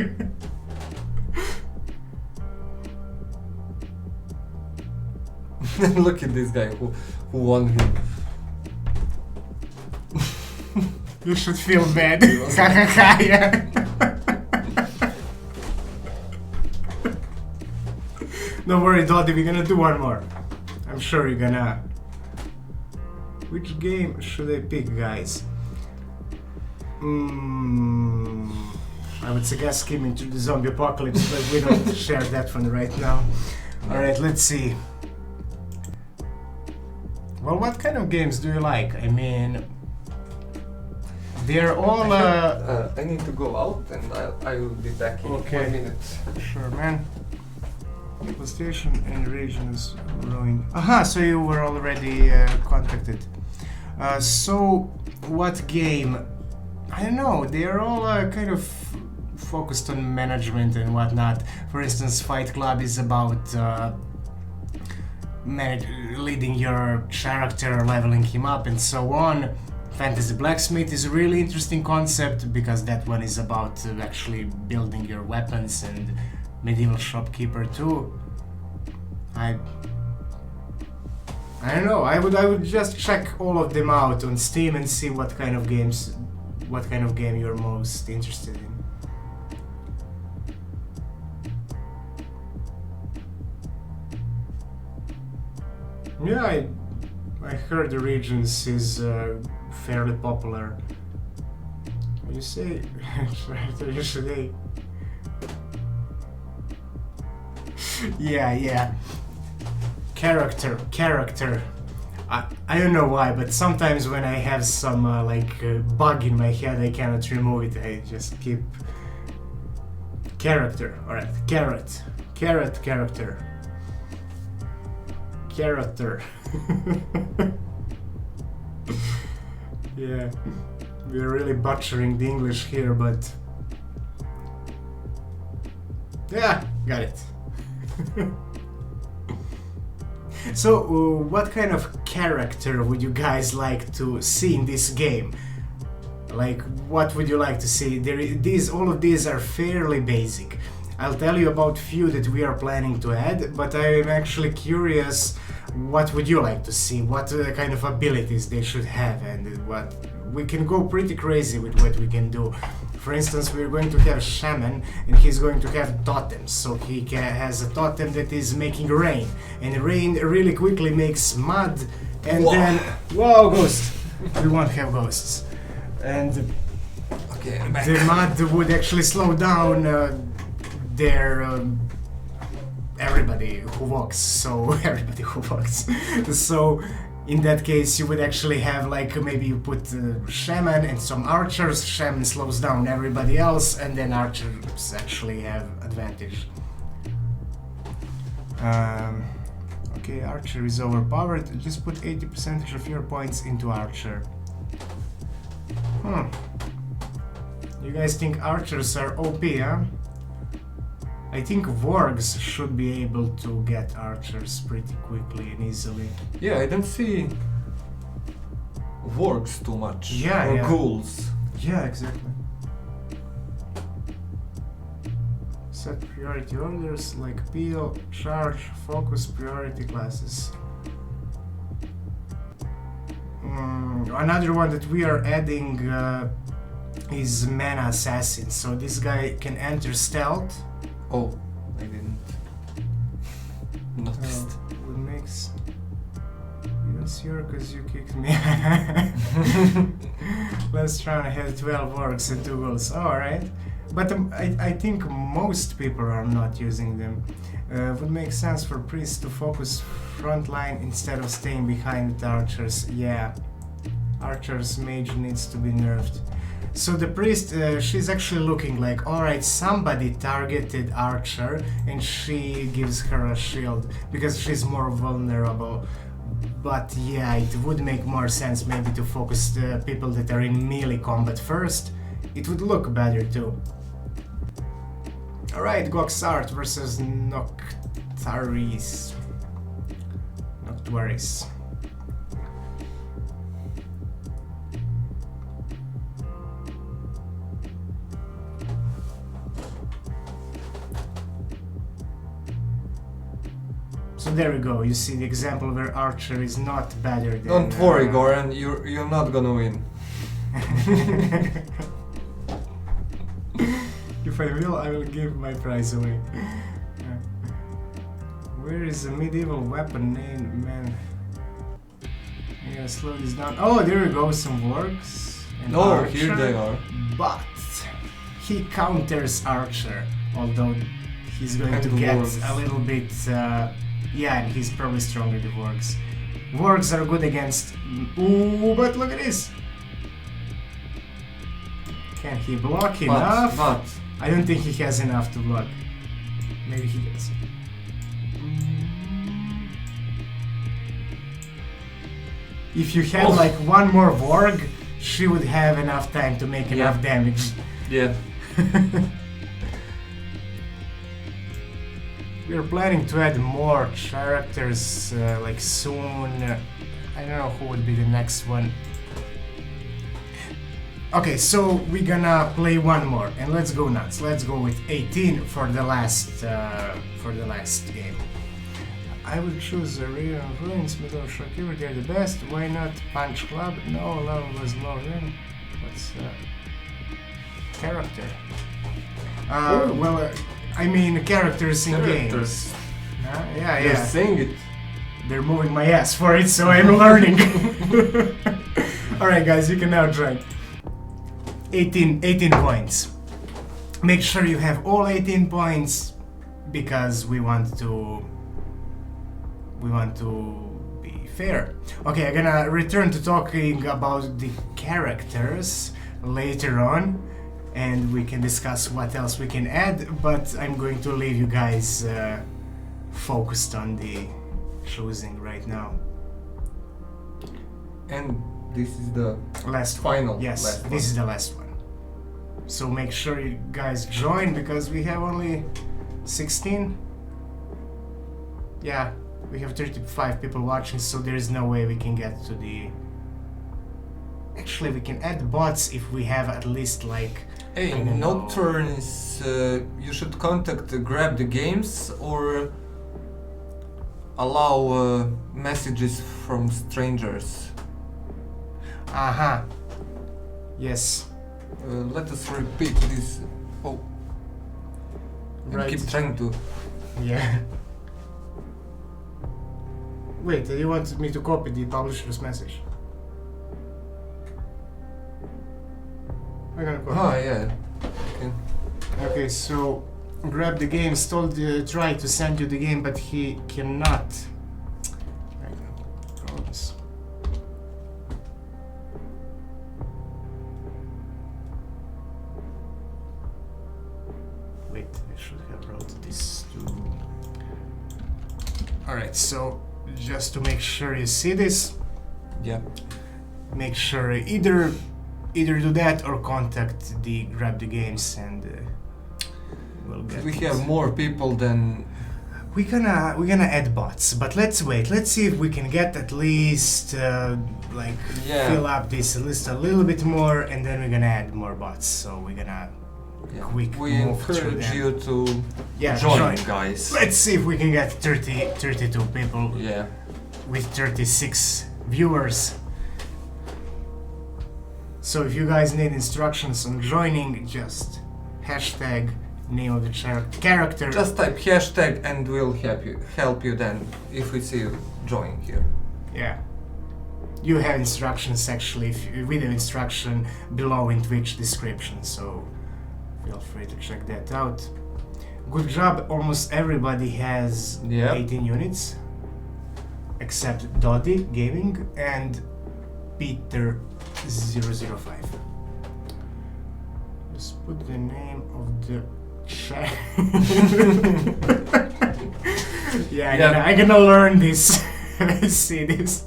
Look at this guy who won him. You should feel bad. Yeah. Don't worry, Doddy, we're gonna do one more. I'm sure you're gonna. Which game should I pick, guys? I would suggest skimming through the zombie apocalypse, but we don't share that one right now. Alright, let's see. Well, what kind of games do you like? I mean, they're all. I need to go out and I will be back in 1 minute. Sure, man. PlayStation and regions growing. Aha, so you were already contacted. So, what game? I don't know, they are all kind of focused on management and whatnot. For instance, Fight Club is about leading your character, leveling him up, and so on. Fantasy Blacksmith is a really interesting concept because that one is about actually building your weapons, and Medieval Shopkeeper too. I don't know. I would just check all of them out on Steam and see what kind of game you're most interested in. Yeah, I heard the Regions is fairly popular. You say yesterday. Yeah. Character. I don't know why, but sometimes when I have some bug in my head, I cannot remove it. I just keep character. All right, character. Yeah, we're really butchering the English here, but yeah, got it. So, what kind of character would you guys like to see in this game? Like, what would you like to see? All of these are fairly basic. I'll tell you about few that we are planning to add, but I'm actually curious, what would you like to see? What kind of abilities they should have, and what we can go pretty crazy with what we can do. For instance, we're going to have Shaman, and he's going to have totems. So he has a totem that is making rain, and rain really quickly makes mud, and then whoa, ghost. We won't have ghosts, and Okay, I'm back. the mud would actually slow down their everybody who walks. So everybody who walks. So in that case, you would actually have like maybe you put Shaman and some archers. Shaman slows down everybody else, and then archers actually have advantage. Okay, archer is overpowered. Just put 80% of your points into archer. You guys think archers are OP, huh? I think wargs should be able to get archers pretty quickly and easily. Yeah, I don't see wargs too much. Yeah, or yeah. ghouls. Yeah, exactly. Set priority orders like peel, charge, focus, priority classes. Another one that we are adding is Mana Assassin. So this guy can enter stealth. Oh, I didn't noticed. What makes you sure because you kicked me. Last round I had 12 orcs and 2 ghouls. Alright. But I think most people are not using them. Would make sense for priests to focus front line instead of staying behind with archers. Yeah. Archer's mage needs to be nerfed. So the priest, she's actually looking like, alright, somebody targeted Archer and she gives her a shield because she's more vulnerable. But yeah, it would make more sense maybe to focus the people that are in melee combat first. It would look better too. Alright, Goxart versus Noctaris. Noctuaris. So there we go, you see the example where Archer is not better than... Don't worry, Goran, you're not gonna win. If I will give my prize away. Where is the medieval weapon name, man? I'm gonna slow this down. Oh, there we go, some wargs. And Oh, Archer, here they are. But he counters Archer, although he's going And to the get wargs. a little bit... yeah, and he's probably stronger than wargs. Wargs are good against... Ooh, but look at this! Can he block enough? But I don't think he has enough to block. Maybe he does. If you had like one more warg, she would have enough time to make enough damage. yeah. We're planning to add more characters like soon. I don't know who would be the next one. Okay, so we're gonna play one more and let's go nuts. Let's go with 18 for the last game. I would choose the Real Ruins, Middle of Shakira, they're the best. Why not Punch Club? No, level was low then. What's character? Well, I mean characters in games. Yeah, You're yeah. saying it. They're moving my ass for it, so I'm learning. Alright guys, you can now join. 18 points. Make sure you have all 18 points because we want to be fair. Okay, I'm gonna return to talking about the characters later on and we can discuss what else we can add, but I'm going to leave you guys focused on the choosing right now. And this is the Last final. one. Yes, last this one. is the last one. So make sure you guys join because we have only 16. Yeah, we have 35 people watching, so there is no way we can get to the... Actually, we can add bots if we have at least like Hey, I don't no know. turn is you should contact grab the games or allow messages from strangers. Aha. Yes. Let us repeat this. Oh, and Right. keep trying to. Yeah. Wait, you want me to copy the publisher's message? I'm gonna copy. Ah, yeah. Okay. Okay, so grab the games told try to send you the game, but he cannot. Right now, problems. Wait, I should have wrote this too. All right, so just to make sure you see this, Yeah. make sure either do that or contact the grab the games and we'll get We it. have more people than. We're gonna add bots, but let's wait. Let's see if we can get at least like Yeah. fill up this list a little bit more, and then we're gonna add more bots. So we're gonna Yeah. quick We move through encourage them. you to Yeah, join, guys. Let's see if we can get 32 people Yeah. with 36 viewers. So if you guys need instructions on joining, just hashtag name of the character. Just type hashtag and we'll help you then if we see you join here. Yeah. You have instructions actually, video instruction below in Twitch description, so feel free to check that out. Good job, almost everybody has Yep. 18 units, except Doddy Gaming and Peter 005. Just put the name of the chat. Yeah, I'm gonna learn this. I see this.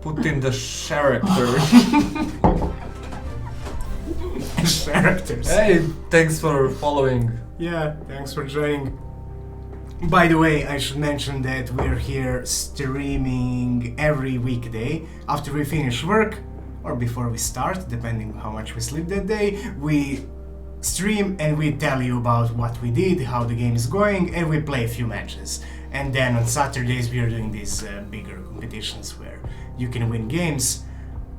Put in the character. Characters. Hey, thanks for following. Yeah, thanks for joining. By the way, I should mention that we're here streaming every weekday after we finish work or before we start, depending how much we sleep that day. We stream and we tell you about what we did, how the game is going, and we play a few matches. And then on Saturdays we are doing these bigger competitions where you can win games.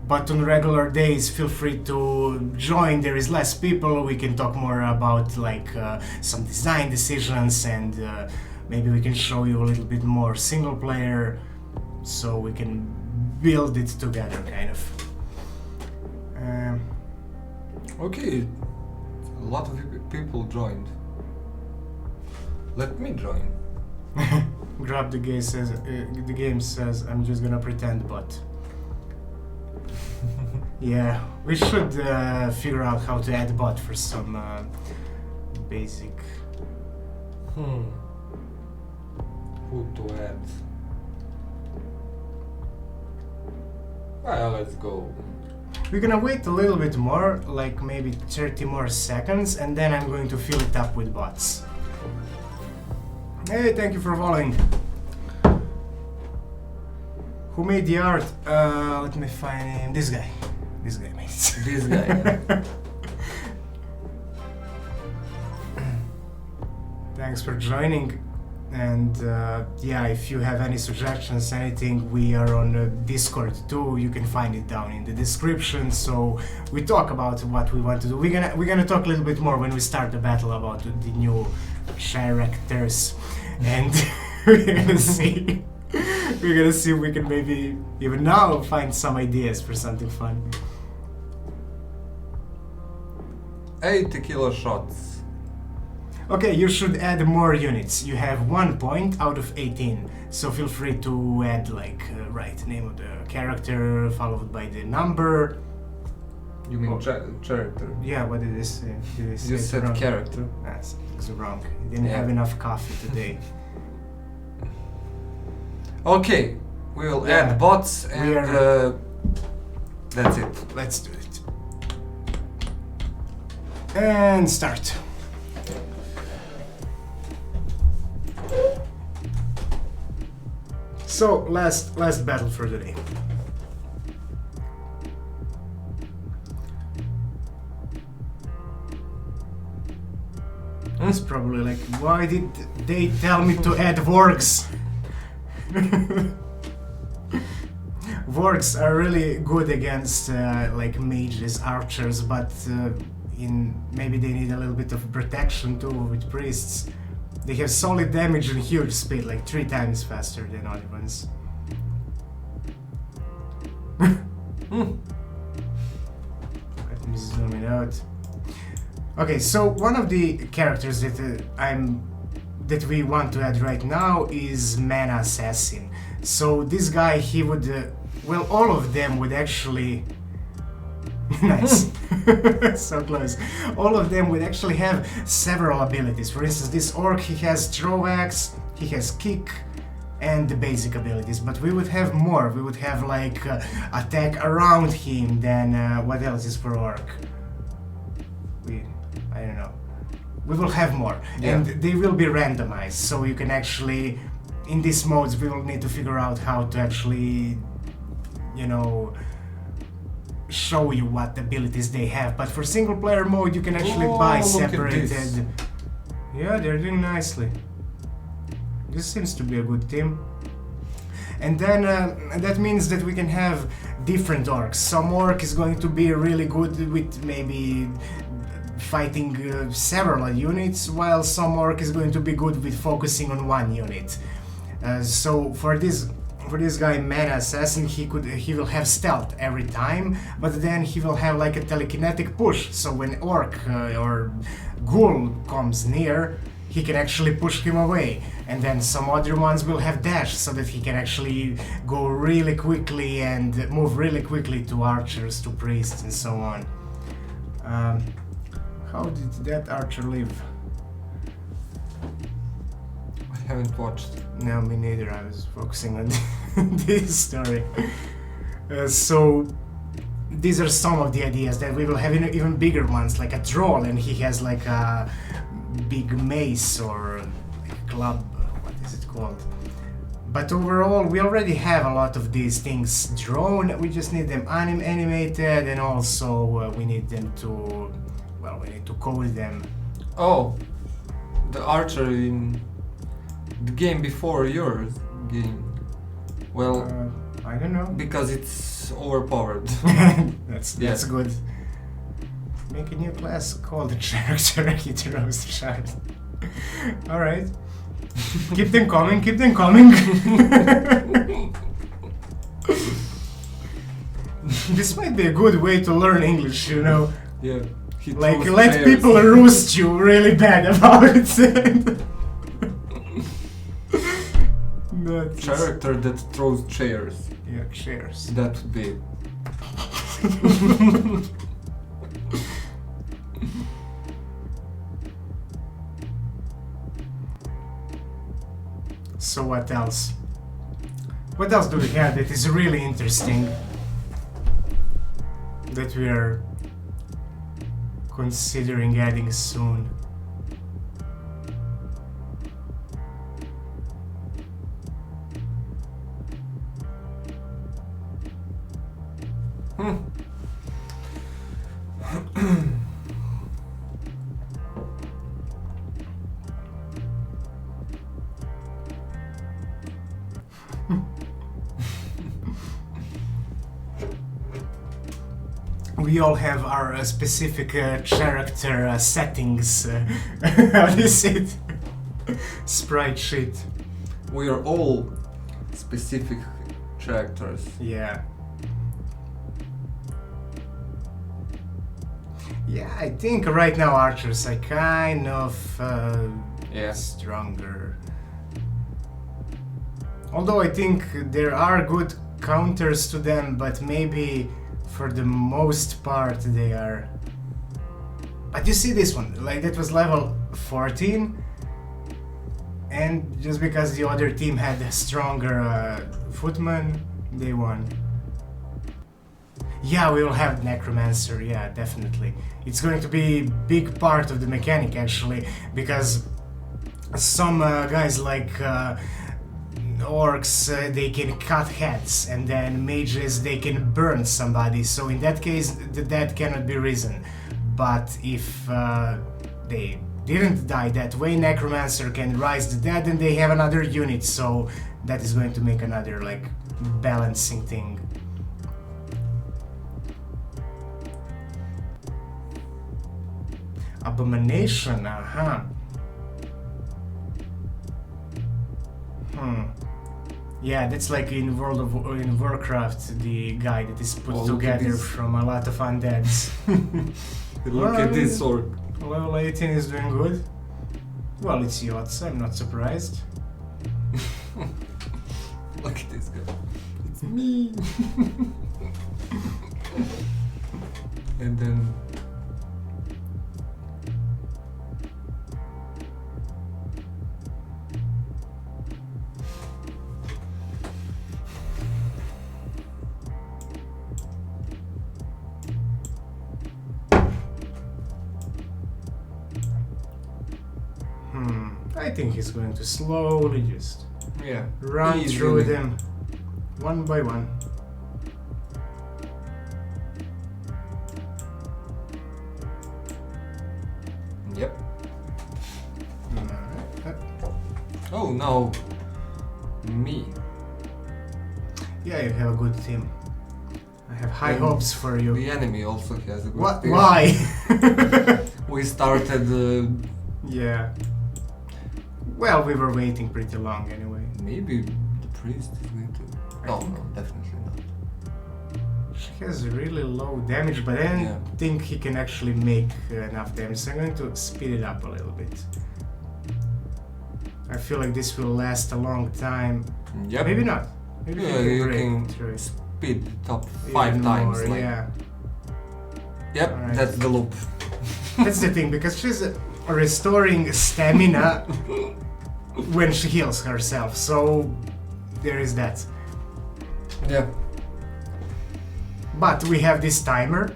But on regular days, feel free to join. There is less people. We can talk more about like some design decisions, and maybe we can show you a little bit more single player, so we can build it together, kind of. Okay, a lot of people joined. Let me join. Grab the game says the game says I'm just gonna pretend, but yeah, we should figure out how to add bot for some basic. Who to add? Well, let's go. We're gonna wait a little bit more, like maybe 30 more seconds, and then I'm going to fill it up with bots. Hey, thank you for following. Who made the art? Let me find him. This guy. This guy made it. This guy. Thanks for joining. And yeah, if you have any suggestions, anything, we are on Discord too. You can find it down in the description. So we talk about what we want to do. We're gonna talk a little bit more when we start the battle about the new characters, and we're gonna see. We're gonna see if we can maybe even now find some ideas for something fun. 8 tequila shots. Okay, you should add more units. You have 1 point out of 18, so feel free to add like right name of the character followed by the number. You mean Oh. character? Yeah, what did this say? Did it say You it said wrong? character. Ah, something's wrong. I didn't Yeah. have enough coffee today. Okay, we'll Yeah. add bots We and are- that's it. Let's do it. And start. So last battle for the day. It's probably like, why did they tell me to add wargs? Wargs are really good against like mages, archers, but maybe they need a little bit of protection too with priests. They have solid damage and huge speed, like 3 times faster than other ones. Let me zoom it out. Okay, so one of the characters that we want to add right now is Mana Assassin. So this guy, he would, well, all of them would actually. Nice. So close. All of them would actually have several abilities. For instance, this orc, he has throw axe, he has kick, and the basic abilities. But we would have more. We would have like attack around him. Then what else is for orc? I don't know. We will have more, and they will be randomized. So you can actually, in these modes, we will need to figure out how to actually, you know, show you what abilities they have. But for single player mode, you can actually buy separated. Yeah, they're doing nicely. This seems to be a good team. And then that means that we can have different orcs. Some orc is going to be really good with maybe fighting several units, while some orc is going to be good with focusing on one unit. So for this guy, Mana Assassin, he will have stealth every time, but then he will have like a telekinetic push. So when orc or ghoul comes near, he can actually push him away. And then some other ones will have dash, so that he can actually go really quickly and move really quickly to archers, to priests, and so on. How did that archer live? I haven't watched. No, me neither. I was focusing on this story. So these are some of the ideas. That we will have even bigger ones, like a troll, and he has like a big mace or like a club. What is it called? But overall, we already have a lot of these things drawn. We just need them animated, and also we need them to, well, we need to code them. Oh, the archer in the game before your game. Well, I don't know. Because it's overpowered. That's good. Make a new class called the character he throws the shard. Alright. Keep them coming, keep them coming. This might be a good way to learn English, you know. Yeah. Like, let people roast you really bad about it. Character that throws chairs. Yeah, chairs. That would be. So what else? What else do we have that is really interesting? That we are considering adding soon. We all have our specific character settings. How is it? Sprite sheet. We are all specific characters. Yeah. Yeah, I think right now archers are kind of stronger. Although I think there are good counters to them, but maybe for the most part they are. But you see this one, like that was level 14, and just because the other team had a stronger footman, they won. Yeah, we will have Necromancer, yeah, definitely. It's going to be a big part of the mechanic actually, because some guys like orcs, they can cut heads, and then mages, they can burn somebody, so in that case the dead cannot be risen. But if they didn't die that way, Necromancer can rise the dead and they have another unit, so that is going to make another like balancing thing. Abomination, Yeah, that's like in in Warcraft, the guy that is put together from a lot of undeads. Look at this orc. Level 18 is doing good. Well, it's Yots, I'm not surprised. Look at this guy. It's me. And then I think he's going to slowly just run easily through them one by one. Yep. Oh no, me. Yeah, you have a good team. I have high hopes for you. The enemy also has a good team. Why? We started. Yeah. Well, we were waiting pretty long anyway. Maybe the priest is going to. No, definitely not. She has really low damage, but I don't think he can actually make enough damage, so I'm going to speed it up a little bit. I feel like this will last a long time. Yep. Maybe not. Maybe you can speed it up 5 times. More, like. Yeah. Yep, Right. that's the loop. That's the thing, because she's restoring stamina when she heals herself, so there is that. Yeah. But we have this timer,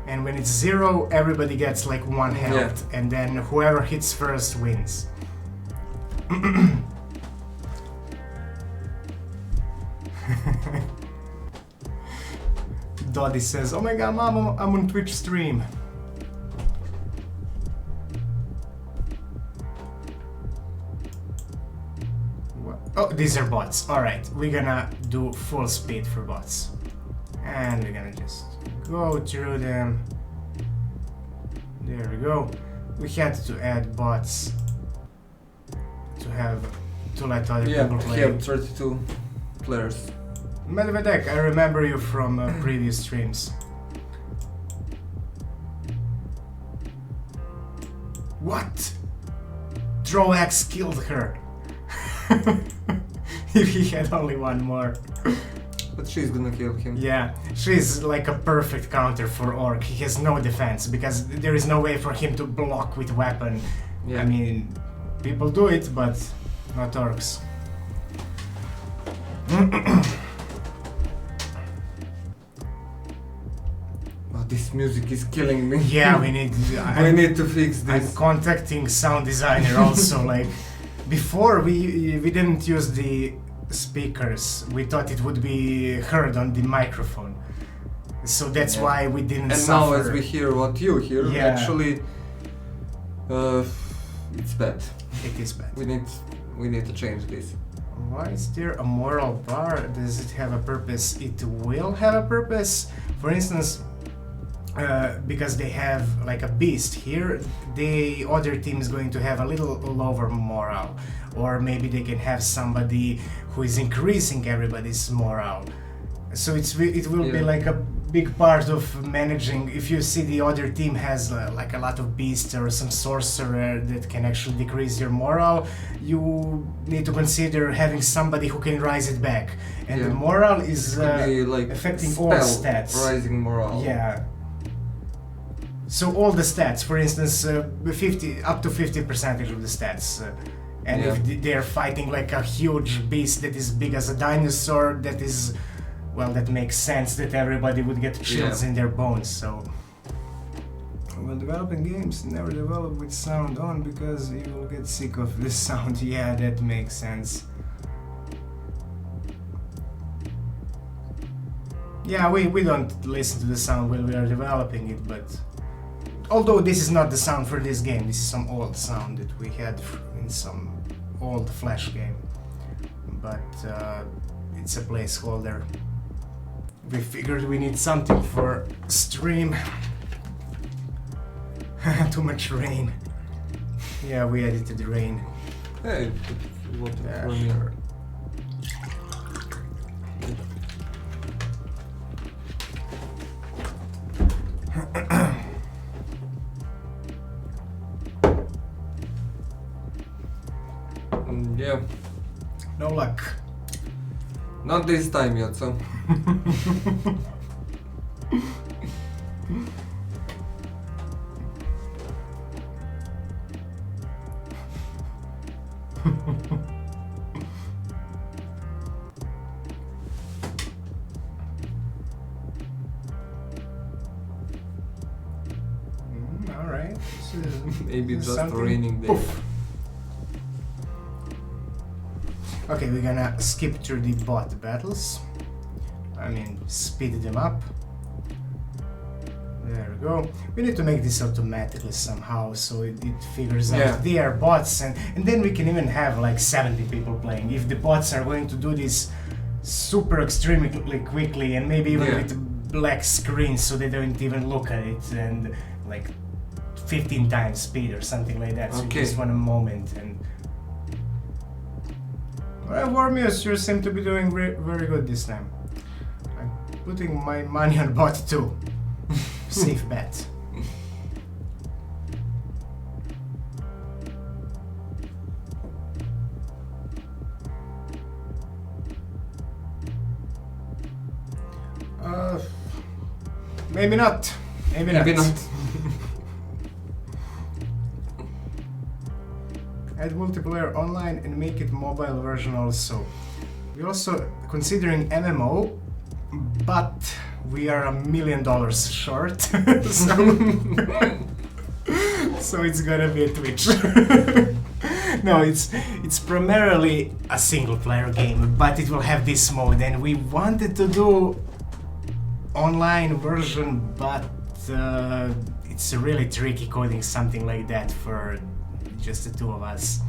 and when it's 0, everybody gets like 1 health, and then whoever hits first wins. Doddy says, "Oh my god, mom, I'm on Twitch stream." Oh, these are bots. Alright, we're gonna do full speed for bots. And we're gonna just go through them. There we go. We had to add bots to let other people play. Yeah, we have 32 players. Medvedek, I remember you from previous streams. What? Troax killed her. If he had only one more. But she's gonna kill him. Yeah, she's like a perfect counter for Orc. He has no defense because there is no way for him to block with weapon. Yeah. I mean, people do it, but not Orcs. Oh, this music is killing me. Yeah, we need. We need to fix I'm this. contacting sound designer also. Like before, we didn't use the speakers. We thought it would be heard on the microphone, so that's why we didn't. And suffer. now, as we hear what you hear, Yeah. actually, it's bad. It is bad. We need to change this. Why is there a moral bar? Does it have a purpose? It will have a purpose. For instance, because they have like a beast here, the other team is going to have a little lower morale. Or maybe they can have somebody who is increasing everybody's morale. So it will be like a big part of managing. If you see the other team has like a lot of beasts or some sorcerer that can actually decrease your morale, you need to consider having somebody who can rise it back. And the morale is like affecting all stats. Rising morale. Yeah. So all the stats, for instance, 50 up to 50% of the stats. And if they're fighting like a huge beast that is big as a dinosaur, that is, well, that makes sense that everybody would get chills in their bones. So, when developing games, never develop with sound on because you will get sick of the sound. Yeah, that makes sense. Yeah, we don't listen to the sound while we are developing it, but although this is not the sound for this game, this is some old sound that we had in some old Flash game. But it's a placeholder. We figured we need something for stream. Too much rain. Yeah, we edited the rain. Hey, what Yeah, for me? sure. Yeah, No luck. not this time yet, so. Alright. Maybe just something- raining day. Poof. Okay, we're gonna skip through the bot battles. I mean, speed them up. There we go. We need to make this automatically somehow, so it figures Yeah. out they are bots, and then we can even have like 70 people playing. If the bots are going to do this super extremely quickly, and maybe even Yeah. with black screens so they don't even look at it, and like 15 times speed or something like that, so you Okay. just want a moment. And well, Warmius, you seem to be doing very good this time. I'm putting my money on bot too. Safe bet. Maybe not. Maybe not. Maybe not. Add multiplayer online and make it mobile version also. We're also considering MMO, but we are $1 million short, so it's gonna be a Twitch. No, it's primarily a single player game, but it will have this mode, and we wanted to do online version, but it's really tricky coding something like that for just the two of us.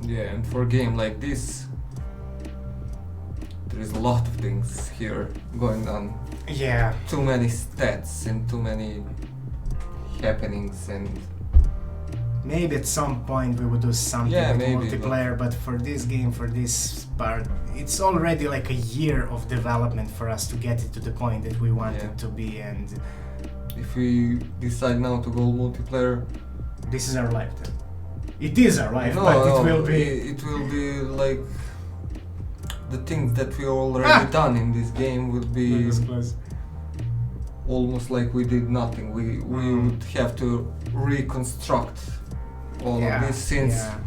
Yeah, and for a game like this, there is a lot of things here going on. Yeah. Too many stats and too many happenings, and Maybe at some point we would do something Yeah, with maybe, multiplayer, but for this game, for this part, it's already like a year of development for us to get it to the point that we want Yeah. it to be, and if we decide now to go multiplayer, this is our life then. It is our life, no, but no, it will be... it will be like the things that we already done in this game will be That was close. almost like we did nothing. We would have to reconstruct all of this since yeah.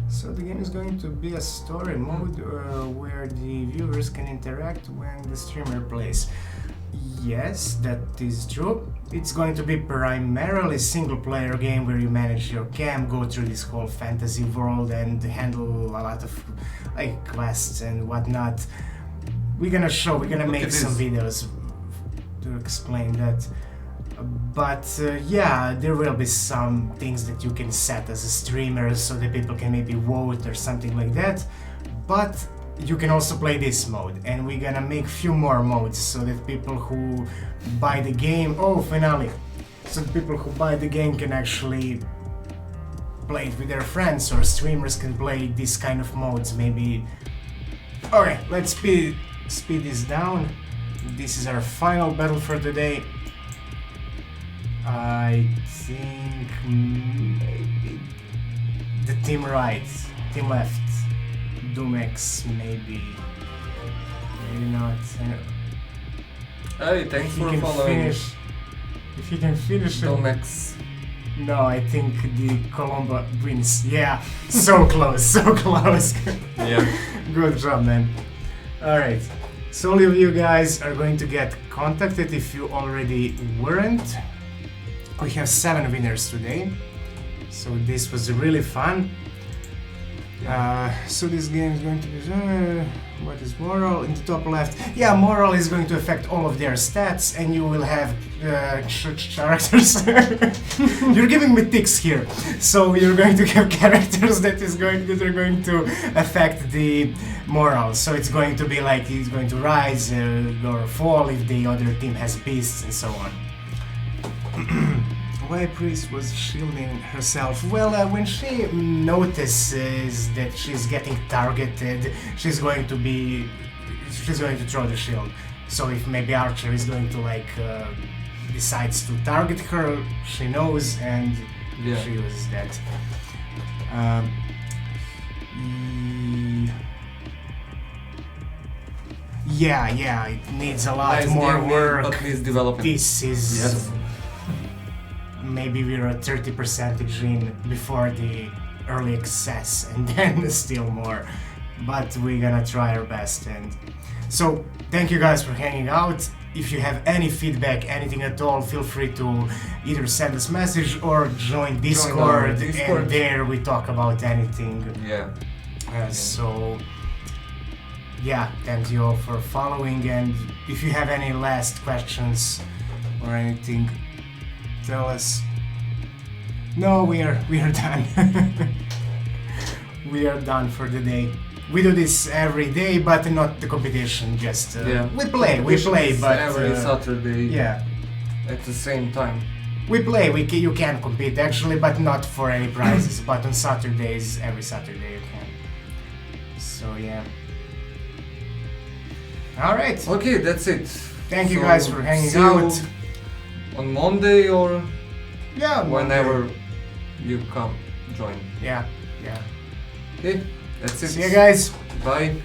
So the game is going to be a story mode where the viewers can interact when the streamer plays. Yes, that is true. It's going to be primarily single player game where you manage your cam, go through this whole fantasy world and handle a lot of like quests and whatnot. We're gonna make at some this. videos to explain that. But yeah, there will be some things that you can set as a streamer so that people can maybe vote or something like that. But you can also play this mode, and we're gonna make few more modes so that people who buy the game, finale, so that people who buy the game can actually play it with their friends, or streamers can play this kind of modes maybe. Okay, let's speed this down. This is our final battle for the day. I think maybe the team right, team left, Dumex maybe not. Hey, thanks If he for can following finish, if he can finish it. Domex. No, I think the Colombo wins. Yeah, so close, so close. Yeah. Good job, man. Alright, so all of you guys are going to get contacted if you already weren't. We have 7 winners today, so this was really fun. So this game is going to be what is moral in the top left? Yeah, moral is going to affect all of their stats, and you will have characters. You're giving me tics here. So you're going to have characters that are going to affect the moral. So it's going to be like it's going to rise or fall if the other team has beasts and so on. Why Priest was shielding herself? Well, when she notices that she's getting targeted, she's going to throw the shield. So if maybe Archer is going to decides to target her, she knows and she uses that. Yeah, it needs a lot more work. But needs development. This is maybe we're at 30% in before the early access, and then still more. But we're gonna try our best. And so thank you guys for hanging out. If you have any feedback, anything at all, feel free to either send us a message or join Discord. And there we talk about anything. So thank you all for following, and if you have any last questions or anything, tell us. No, we are done. We are done for the day. We do this every day, but not the competition. Just we play, but every Saturday. Yeah, at the same time. We play. You can compete actually, but not for any prizes. But on Saturdays, every Saturday you can. So yeah. All right. Okay, that's it. Thank you guys for hanging out. On Monday or whenever Monday. you come join. Yeah. Okay, that's it. See you guys. Bye.